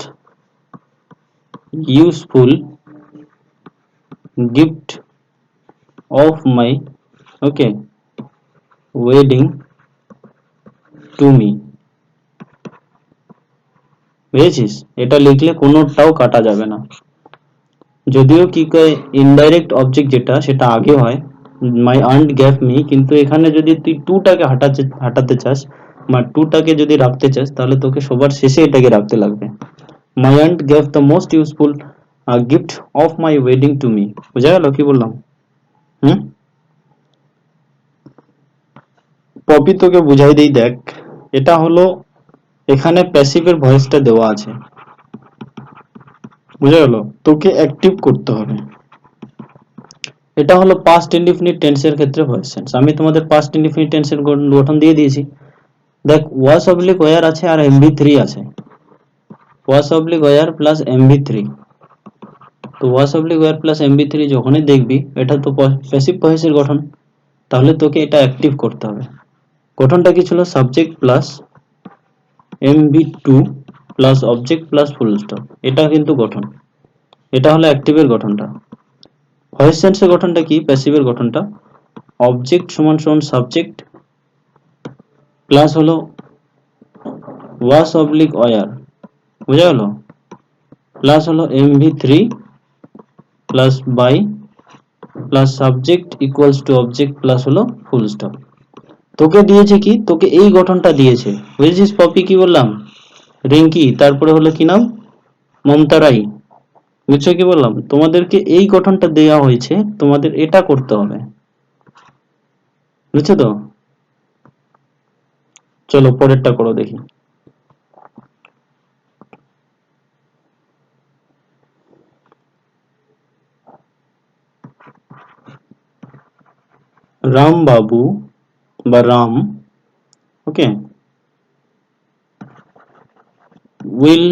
useful gift of my, okay, wedding to me. বুঝেছিস? এটা লিখলে কোনোটাও কাটা যাবে না। যদিও কি কয়, ইনডাইরেক্ট অবজেক্ট যেটা সেটা আগে হয়, মাই আন্ট গ্যাভ মি, কিন্তু এখানে যদি তুই টুটাকে হাঁটাতে চাস বা টুটাকে যদি রাখতে চাস, তাহলে তোকে সবার শেষে এটাকে রাখতে লাগবে। My aunt gave the most useful gift of my wedding to me. বুঝা গেল কি বললাম? হুম। পপি তোকে বুঝাই দেই, দেখ। এটা হলো, এখানে প্যাসিভের ভয়েসটা দেওয়া আছে। বুঝা গেল? তোকে অ্যাক্টিভ করতে হবে। এটা হলো পাস্ট ইনডিফিনিট টেন্সের ক্ষেত্রে ভয়েস টেন্স। আমি তোমাদের পাস্ট ইনডিফিনিট টেন্সের গঠন দিয়ে দিয়েছি। দেখ, ওয়াস অবলিক ওয়ার আছে আর এমভি থ্রি আছে। Was oblique were plus MV three. তো was oblique were plus MV three যখনই দেখবি, এটা তো প্যাসিভ ভয়েসের গঠন। তাহলে তোকে এটা অ্যাক্টিভ করতে হবে। গঠনটা কি ছিল? Subject plus MV two plus object plus full stop. এটা কিন্তু গঠন। এটা হলো অ্যাক্টিভের গঠনটা। ভয়েস টেন্সের গঠনটা কি? প্যাসিভের গঠনটা অবজেক্ট সমান সমান সাবজেক্ট প্লাস হলো ওয়াস অবলিক ওয়ার, বুঝা গেল, প্লাস হলো MV three plus by plus subject equals to object plus হলো ফুল স্টপ। তোকে দিয়েছে কি? তোকে এই গঠনটা দিয়েছে। বুঝেছিস পপি কি বললাম? রিঙ্কি, তারপরে হলো কি নাম? মমতা রাই। বুঝছো কি বললাম? তোমাদেরকে এই গঠনটা দেওয়া হয়েছে, তোমাদের এটা করতে হবে। বুঝছো তো? চলো পরেরটা করো দেখি। রাম বাবু বা রাম, ওকে, will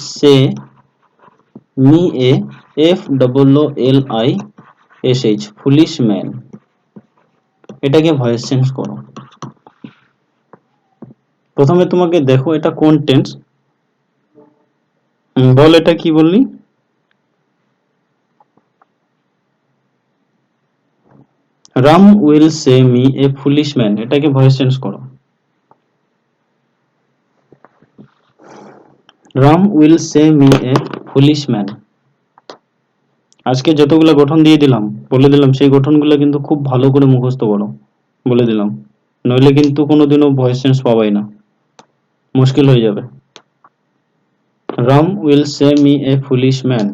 say me a FOOLISH foolish man। এটাকে ভয়েস চেঞ্জ করো। প্রথমে তোমাকে দেখো এটা কোন টেন্স। বল, এটা কি বললি? Ram will say me a foolish man, এটাকে ভয়েস চেঞ্জ করো। Ram will say me a foolish man. আজকে যতগুলো গঠন দিয়ে দিলাম, বলে দিলাম, সেই গঠনগুলো কিন্তু খুব ভালো করে মুখস্থ করো, বলে দিলাম। নইলে কিন্তু কোনোদিনও ভয়েস চেঞ্জ পাবাই না, মুশকিল হয়ে যাবে। Ram will say me a foolish man.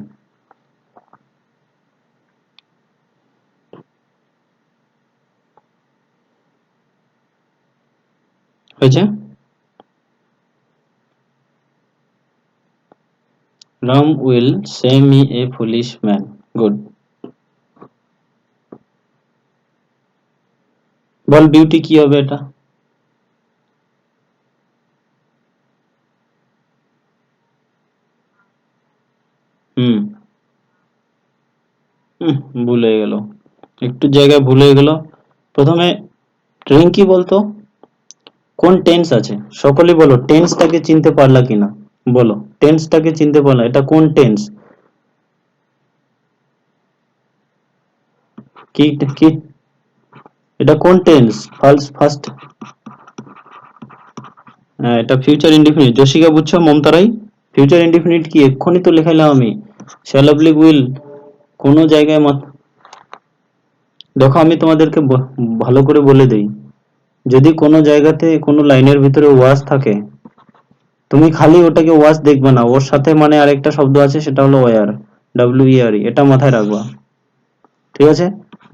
হয়েছে? Ram will say me a foolish man. Good. বল বিউটি কি হবে এটা? হুম। ভুলে গেল, একটু জায়গায় ভুলে গেল। প্রথমে রিঙ্কি বলতো কোন টেন্স আছে, সকলেই বলো টেন্সটাকে চিনতে পারলা কিনা। বলো, টেন্সটাকে চিনতে পারলো, এটা কোন টেন্স? কি কি এটা কোন টেন্স? ফার্স্ট এটা ফিউচার ইনডিফিনিট। জসিকা বুঝছো? মমতারাই, ফিউচার ইনডিফিনিট কি এক্ষুনি তো লেখাইলাম আমি। শ্যাল অবলিক উইল কোন জায়গায় দেখো আমি তোমাদেরকে ভালো করে বলে দেই, যদি কোনো জায়গাতে কোনো লাইনের ভিতরে ওয়াজ থাকে, তুমি খালি ওটাকে ওয়াজ দেখবে না, ওর সাথে মানে আরেকটা শব্দ আছে, সেটা হলো ওয়ার, WERE, এটা মাথায় রাখবা। ঠিক আছে?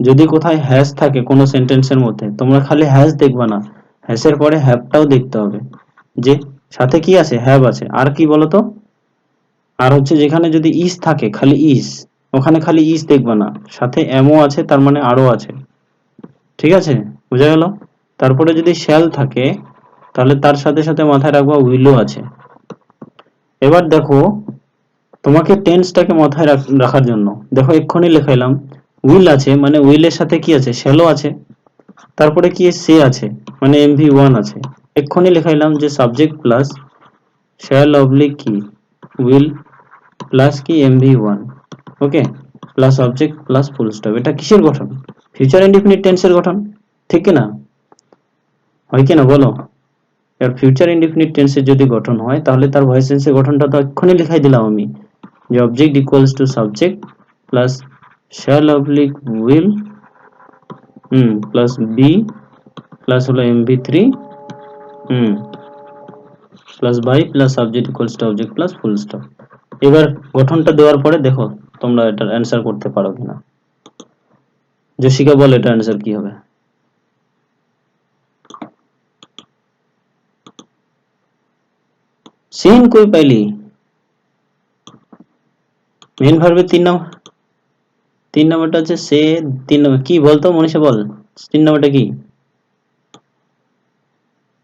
যদি কোথায় হ্যাশ থাকে কোনো সেন্টেন্সের মধ্যে, তোমরা খালি হ্যাশ দেখবা না, হ্যাশের পরে হ্যাভটাও দেখতে হবে, যে সাথে কি আছে, হ্যাভ আছে। আর কি বলতো, আর হচ্ছে যেখানে যদি ইস থাকে, খালি ইস, ওখানে খালি ইস দেখবা না, সাথে এমও আছে, তার মানে আরো আছে। ঠিক আছে? বোঝা গেল? তারপরে যদি শ্যাল থাকে, তাহলে তার সাথে সাথে মাথায় রাখবা উইলও আছে। এবার দেখো, তোমাকে টেন্সটাকে মাথায় রাখার জন্য দেখো এক্ষুনি লেখাইলাম, উইল আছে মানে উইলের সাথে কি আছে, শ্যালও আছে, তারপরে কি সে আছে মানে MV1 আছে। এক্ষুনি লেখাইলাম যে সাবজেক্ট প্লাস শ্যাল অবলিক কি উইল প্লাস কি MV1, okay, plus object plus full stop. এটা কিসের গঠন? ফিউচার ইনডিফিনিট টেন্সের গঠন, ঠিক কি না? হয় কি না বলো? এর ফিউচার ইনডিফিনিট টেন্সের যদি গঠন হয়, তাহলে তার ভয়েস টেন্সের গঠনটা তো এক্ষুনি লিখাই দিলাম আমি, যে object equals to subject plus shall oblique will plus be plus হলো MV3 plus by plus subject equals to object plus full stop. এবার গঠনটা দেওয়ার পরে দেখো তোমরা এটার অ্যান্সার করতে পারো কিনা। জসিকা বল, এটার অ্যান্সার কি হবে? সিন কই পাইলি? মেন ভার্বের 3 নম্বরটা হচ্ছে সে। 3 নম্বর কি বলতো মনীষা, বল 3 নম্বরটা কি?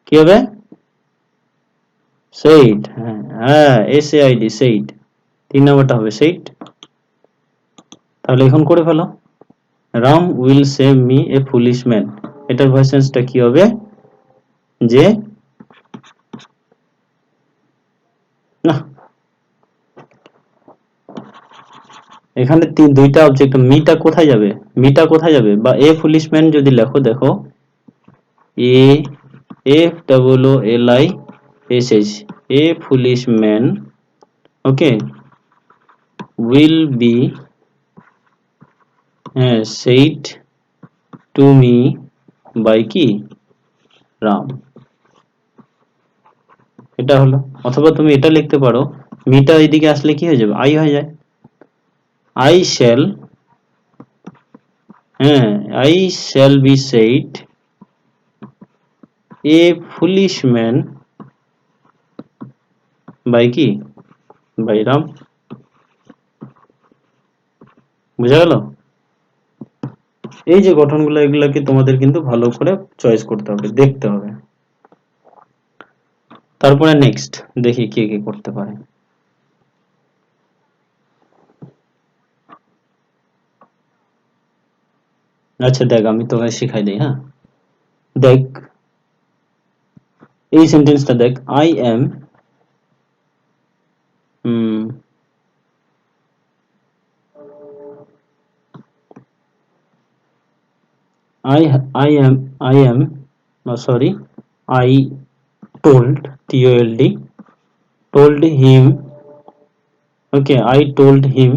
কি হবে? সেইড। হ্যাঁ হ্যাঁ, SAID, সেইড। 3 নম্বরটা হবে সেইড। তাহলে এখন করে ফেলো, Ram will save me a foolish man, এটার ভয়েস চেঞ্জটা কি হবে? যে না, এখানে দুইটা অবজেক্ট, মিটা কোথায় যাবে? মিটা কোথায় যাবে? বা এ ফুলিশ ম্যান যদি লেখো, দেখো AFOOLISH, a foolish man, okay, will be said to me by কি, রাম। এটা হলো, অথবা তুমি এটা লিখতে পারো, মিটা এইদিকে আসলে কি হয়ে যাবে, আই হয়ে যায়। I shall I shall be said a foolish man by কি, বাই রাম। বুঝা গেল? এই যে গঠনগুলো, এগুলাকে তোমাদের কিন্তু ভালো করে চয়েস করতে হবে, দেখতে হবে। তারপরে নেক্সট দেখি কে কে করতে পারে। আচ্ছা দেখ, আমি তোকে শিখাই দিই, হ্যাঁ দেখ, এই সেন্টেন্সটা দেখ, I am I am sorry, I told him, okay, I told him,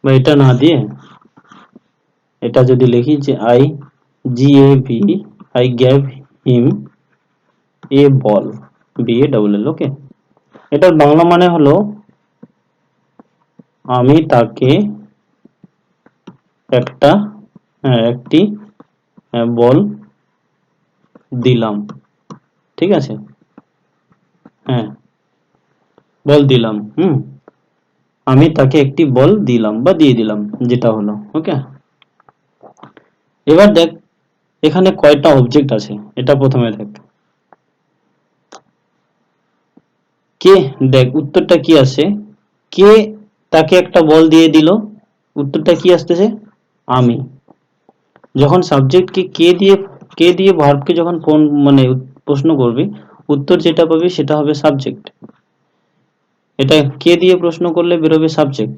বা এটা না দিয়ে এটা যদি লিখি যে I gave him a ball, BALL, ওকে, এটার বাংলা মানে হলো আমি তাকে একটি বল দিলাম। ঠিক আছে? হ্যাঁ, বল দিলাম, আমি তাকে একটি বল দিলাম বা দিয়ে দিলাম, যেটা হলো, ওকে। এবার দেখ এখানে কয়টা অবজেক্ট আছে, এটা প্রথমে দেখ। কে, দেখ উত্তরটা কি আসে, কে তাকে একটা বল দিয়ে দিল, উত্তরটা কি আসতেছে, আমি। যখন সাবজেক্টকে কে দিয়ে ভার্বকে যখন কোন মানে প্রশ্ন করবি, উত্তর যেটা পাবি সেটা হবে সাবজেক্ট। এটা কে দিয়ে প্রশ্ন করলে বেরোবে সাবজেক্ট,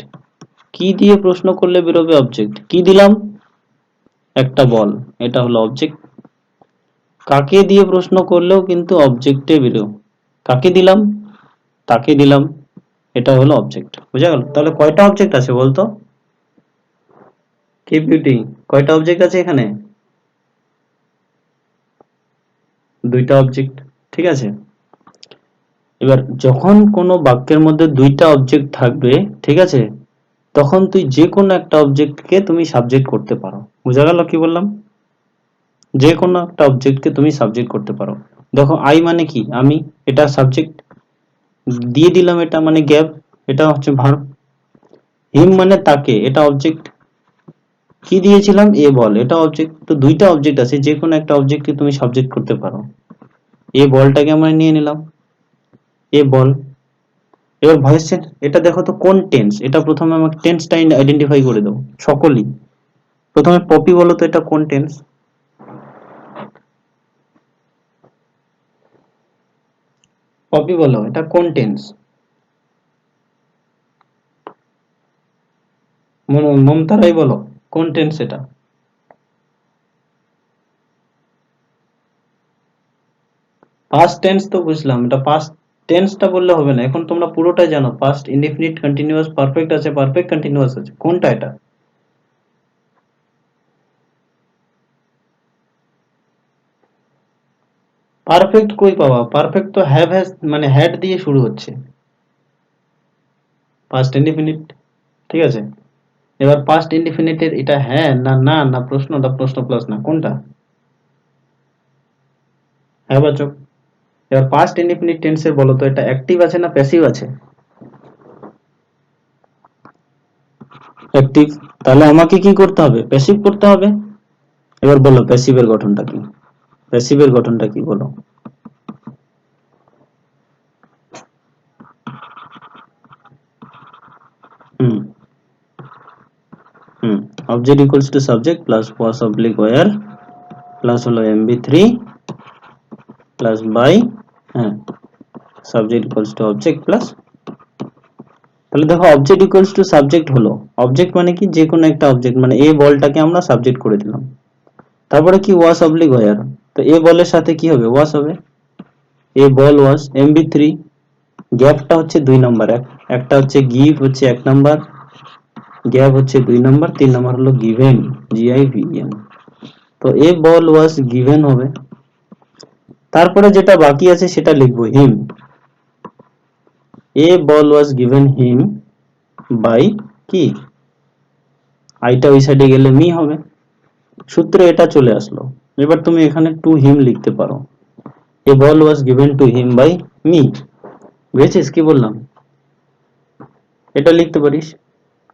কি দিয়ে প্রশ্ন করলে বেরোবে অবজেক্ট। কি দিলাম, একটা বল, এটা হলো অবজেক্ট। কাকে দিয়ে প্রশ্ন করলেও কিন্তু অবজেক্টে বেরো, কাকে দিলাম, তাকে দিলাম, এটা হলো অবজেক্ট। বুঝা গেল? তাহলে কয়টা অবজেক্ট আছে বলতো? কি বিউটি, কয়টা অবজেক্ট আছে এখানে? দুইটা অবজেক্ট। ঠিক আছে, এবার যখন কোনো বাক্যের মধ্যে দুইটা অবজেক্ট থাকবে, ঠিক আছে, তখন তুই যে কোনো একটা অবজেক্টকে তুমি সাবজেক্ট করতে পারো। বুঝা গেল কি বললাম? যে কোনো একটা অবজেক্টকে তুমি সাবজেক্ট করতে পারো। দেখো আই মানে কি, আমি, এটা সাবজেক্ট, দিয়ে দিলাম এটা মানে গ্যাপ, এটা হচ্ছে ভার্ব। হিম মানে তাকে, এটা অবজেক্ট। কি দিয়েছিলাম, এ বল, এটা অবজেক্ট। তো দুইটা অবজেক্ট আছে, যে কোনো একটা অবজেক্টকে তুমি সাবজেক্ট করতে পারো। এ বলটাকে আমরা নিয়ে নিলাম, এ বল। এবার ভয়েস চেঞ্জ, এটা দেখো তো কোন টেন্স, এটা প্রথমে আমাকে টেন্সটা আইডেন্টিফাই করে দাও সকলেই। প্রথমে পপি বলো তো এটা কোন টেন্স? পপি বলো এটা কোন টেন্স? মমতা রায় বলো কোন টেন্স এটা? পাস্ট টেন্স তো বুঝলাম, এটা পাস্ট টেন্সটা বললে হবে না, এখন তোমরা পুরোটাই জানো। পাস্ট ইনডেফিনিট কন্টিনিউয়াস পারফেক্ট আছে, পারফেক্ট কন্টিনিউয়াস আছে, কোনটা এটা? পারফেক্ট কই পাবা, পারফেক্ট তো হ্যাভ হ্যাজ মানে হ্যাড দিয়ে শুরু হচ্ছে, পাস্ট ইনডেফিনিট। ঠিক আছে, এবার পাস্ট ইনডেফিনিটের এটা হ্যাঁ না না না প্রশ্নটা প্রশ্ন প্লাস না, কোনটা? হ্যাঁ বাচক। এবার পাস্ট ইনডেফিনিট টেন্সের বলো তো এটা অ্যাক্টিভ আছে না প্যাসিভ আছে? অ্যাক্টিভ। তাহলে আমাকে কি করতে হবে, প্যাসিভ করতে হবে। এবার বলো প্যাসিভের গঠনটা কি, প্যাসিভের গঠনটা কি বলো? Hmm hmm, object equals to subject plus was oblique where plus হলো mb3 প্লাস বাই, হ্যাঁ, subject equals to object plus. তাহলে দেখো অবজেক্ট ইকুয়ালস টু সাবজেক্ট হলো, অবজেক্ট মানে কি, যে কোনো একটা অবজেক্ট, মানে এ বলটাকে আমরা সাবজেক্ট করে দিলাম। তারপরে কি was oblique where, তো এ বলের সাথে কি হবে, was হবে। এ বল was mb3, গ্যাপটা হচ্ছে 2 নাম্বার, একটা হচ্ছে গিভ হচ্ছে 1 নাম্বার, গ্যাপ হচ্ছে 2 নাম্বার, 3 নাম্বার হলো গিভেন, GIVEN। তো এ বল ওয়াজ গিভেন হবে। তারপরে যেটা বাকি আছে সেটা লিখবো হিম, এ ball was given him by কি, আইটা ওই সাইডে গেলে মি হবে, সূত্রে এটা চলে আসলো। এবার তুমি এখানে টু হিম লিখতে পারো, a ball was given to him by me. বুঝেছিস কি বললাম? এটা লিখতে পারিস,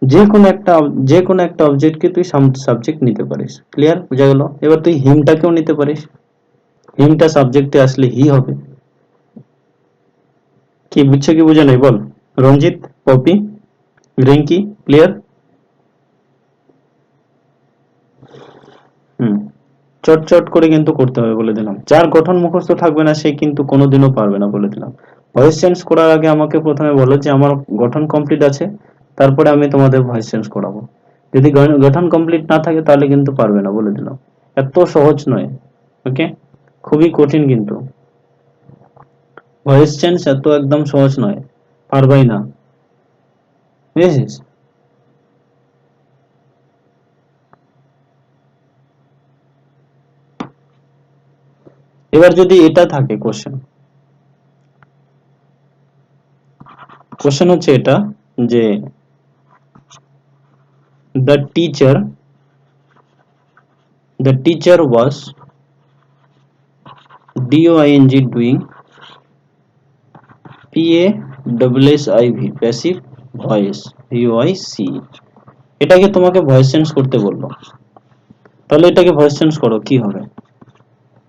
যে কোনো একটা, যে কোনো একটা অবজেক্টকে তুই সাবজেক্ট নিতে পারিস। ক্লিয়ার, বুঝা গেল? এবার তুই হিমটাকেও নিতে পারিস, হিমটা সাবজেক্টে আসলে হি হবে। কি বুঝছো কি বুঝা নাই বল? রঞ্জিত, পপি, রিঙ্কি, ক্লিয়ার? হুম, চট চট করে কিন্তু করতে হবে বলে দিলাম, যার গঠন মুখস্থ থাকবে না সে কিন্তু কোনোদিনও পারবে না বলে দিলাম। ভয়েস চেঞ্জ করার আগে আমাকে প্রথমে বলো যে আমার গঠন কমপ্লিট আছে, তারপরে আমি তোমাদের ভয়েস চেঞ্জ করাবো। যদি গঠন কমপ্লিট না থাকে তাহলে কিন্তু পারবে না বলে দিলাম। এত সহজ নয়, ওকে, খুবই কঠিন কিন্তু। ভয়েস চেঞ্জ এত একদম সহজ নয়, পারবাই না, বুঝেছিস? এবার যদি এটা থাকে কোশ্চেন, কোশ্চেন হচ্ছে এটা যে the teacher was doing passive passive voice voice, এটাকে তোমাকে ভয়েস চেঞ্জ করতে বললো, তাহলে এটাকে ভয়েস চেঞ্জ করো, কি হবে?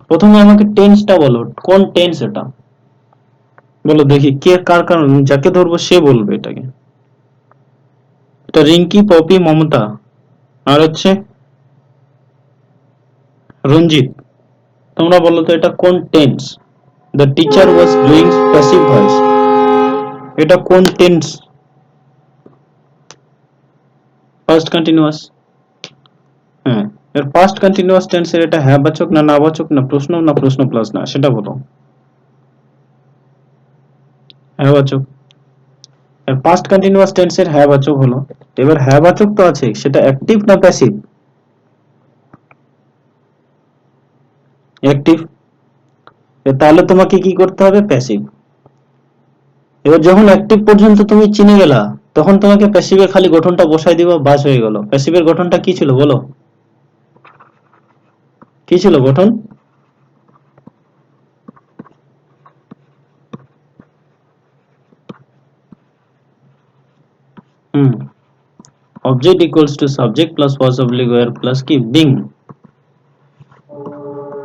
প্রথমে আমাকে টেন্সটা বলো, কোন টেন্স এটা বলো দেখি, কে কার কারণ, যাকে ধরবো সে বলবে এটাকে। এটা রিঙ্কি, পপি, মমতা, আর হচ্ছে রঞ্জিত। তোমরা বলো তো এটা কোন tense? The teacher was doing passive voice. এটা কোন টেন্স? First continuous. হ্যাঁ, এর ফার্স্ট কন্টিনিউয়াস টেন্সের এটা হ্যাঁ বাচক না না বাচক না প্রশ্ন প্লাস না সেটা বলো। হ্যাঁ বাচক। এর পাস্ট কন্টিনিউয়াস টেন্সের হ্যাঁ বাচক হলো। এবার হ্যাঁ বাচক তো আছে, সেটা অ্যাক্টিভ না প্যাসিভ? অ্যাক্টিভ। তাহলে তোমাকে কি করতে হবে? প্যাসিভ। এবার যখন অ্যাক্টিভ পর্যন্ত তুমি চিনে গেলা, তখন তোমাকে প্যাসিভের খালি গঠনটা বসাই দিবা, বাস হয়ে গেল। প্যাসিভের গঠনটা কি ছিল বলো? কি ছিল গঠন? Hmm, object equals to subject plus was oblique were plus কি being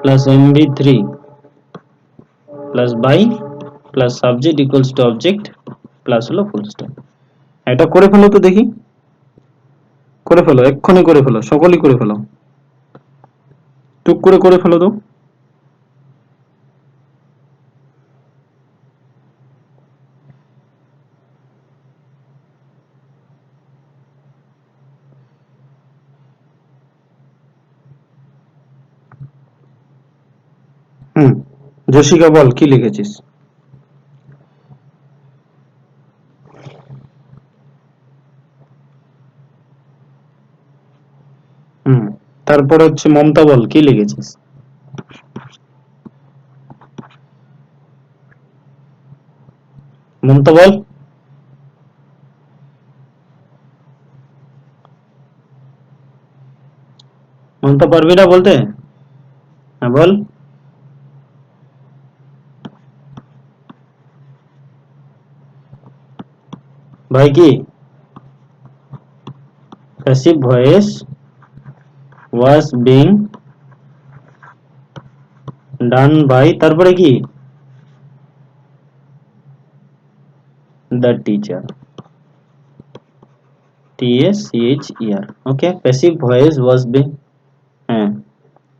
plus mv3 plus by plus subject equals to object plus হলো ফুল স্টপ। এটা করে ফেলো তো দেখি, করে ফেলো, এক্ষুনি করে ফেলো, সকলেই করে ফেলো, টুক করে ফেলো তো। হুম, জশিকা বল কি লিখেছিস? হুম, তারপর হচ্ছে মমতা বল কি লিখেছিস? মমতা বল। মমতা পারবি না বলতে? হ্যাঁ বল। ভাই কি passive voice was being done by তারপরে কি the teacher, TACHER। Okay, passive voice was being. হ্যাঁ,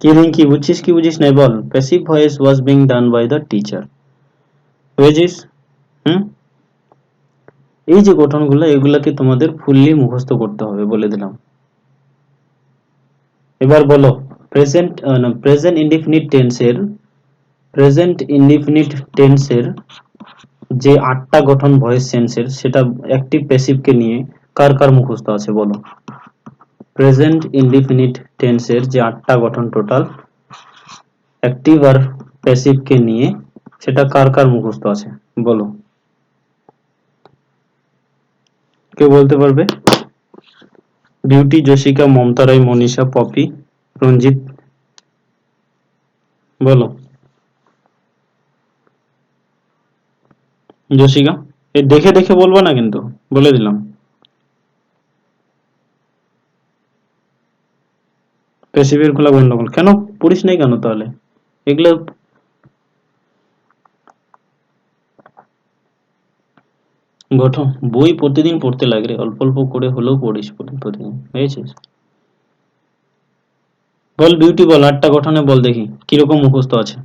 কি রিঙ্কি বুঝছিস কি বুঝিস নাই বল? Passive voice was being done by the teacher, বুঝেছিস? হুম, এই যে গঠনগুলো এগুলাকে তোমাদের ফুললি মুখস্থ করতে হবে বলে দিলাম। এবার বলো প্রেজেন্ট প্রেজেন্ট ইনডিফিনিট টেন্সের, প্রেজেন্ট ইনডিফিনিট টেন্সের যে 8টা গঠন ভয়েস সেন্সের, সেটা অ্যাক্টিভ প্যাসিভকে নিয়ে কার কার মুখস্থ আছে বলো? প্রেজেন্ট ইনডিফিনিট টেন্সের যে 8টা গঠন টোটাল অ্যাক্টিভ আর প্যাসিভকে নিয়ে, সেটা কার কার মুখস্থ আছে বলো? কেউ বলতে পারবে? বিউটি, জশিকা, মমতা রায়, মনীষা, পপি, রঞ্জিত, বলো। জশিকা, এই দেখে দেখে বলবো না কিন্তু, বলে দিলাম। প্যাসিভের গুলা গন্ডগোল কেন? পড়িস নাই কেন তাহলে এগুলো? গঠন বই প্রতিদিন পড়তে লাগে রে, অল্প অল্প করে হলেও পড়িস প্রতিদিন, বুঝেছিস? বল বিউটি বল, 8টা গঠনে বল দেখি কিরকম মুখস্থ আছে।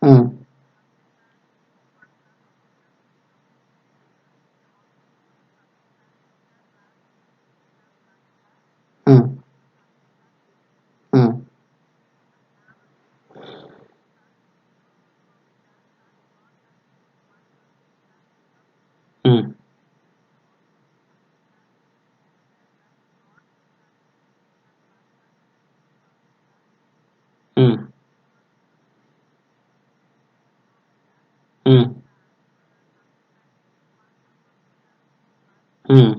হুম, হুম, হুম, হুম, হুম, হুম, হুম,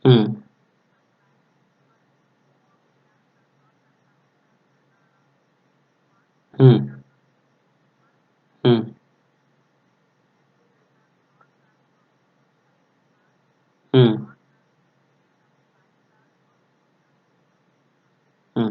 হুম, হুম, হুম, হুম, হুম,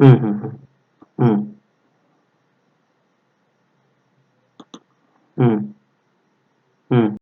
হুম হুম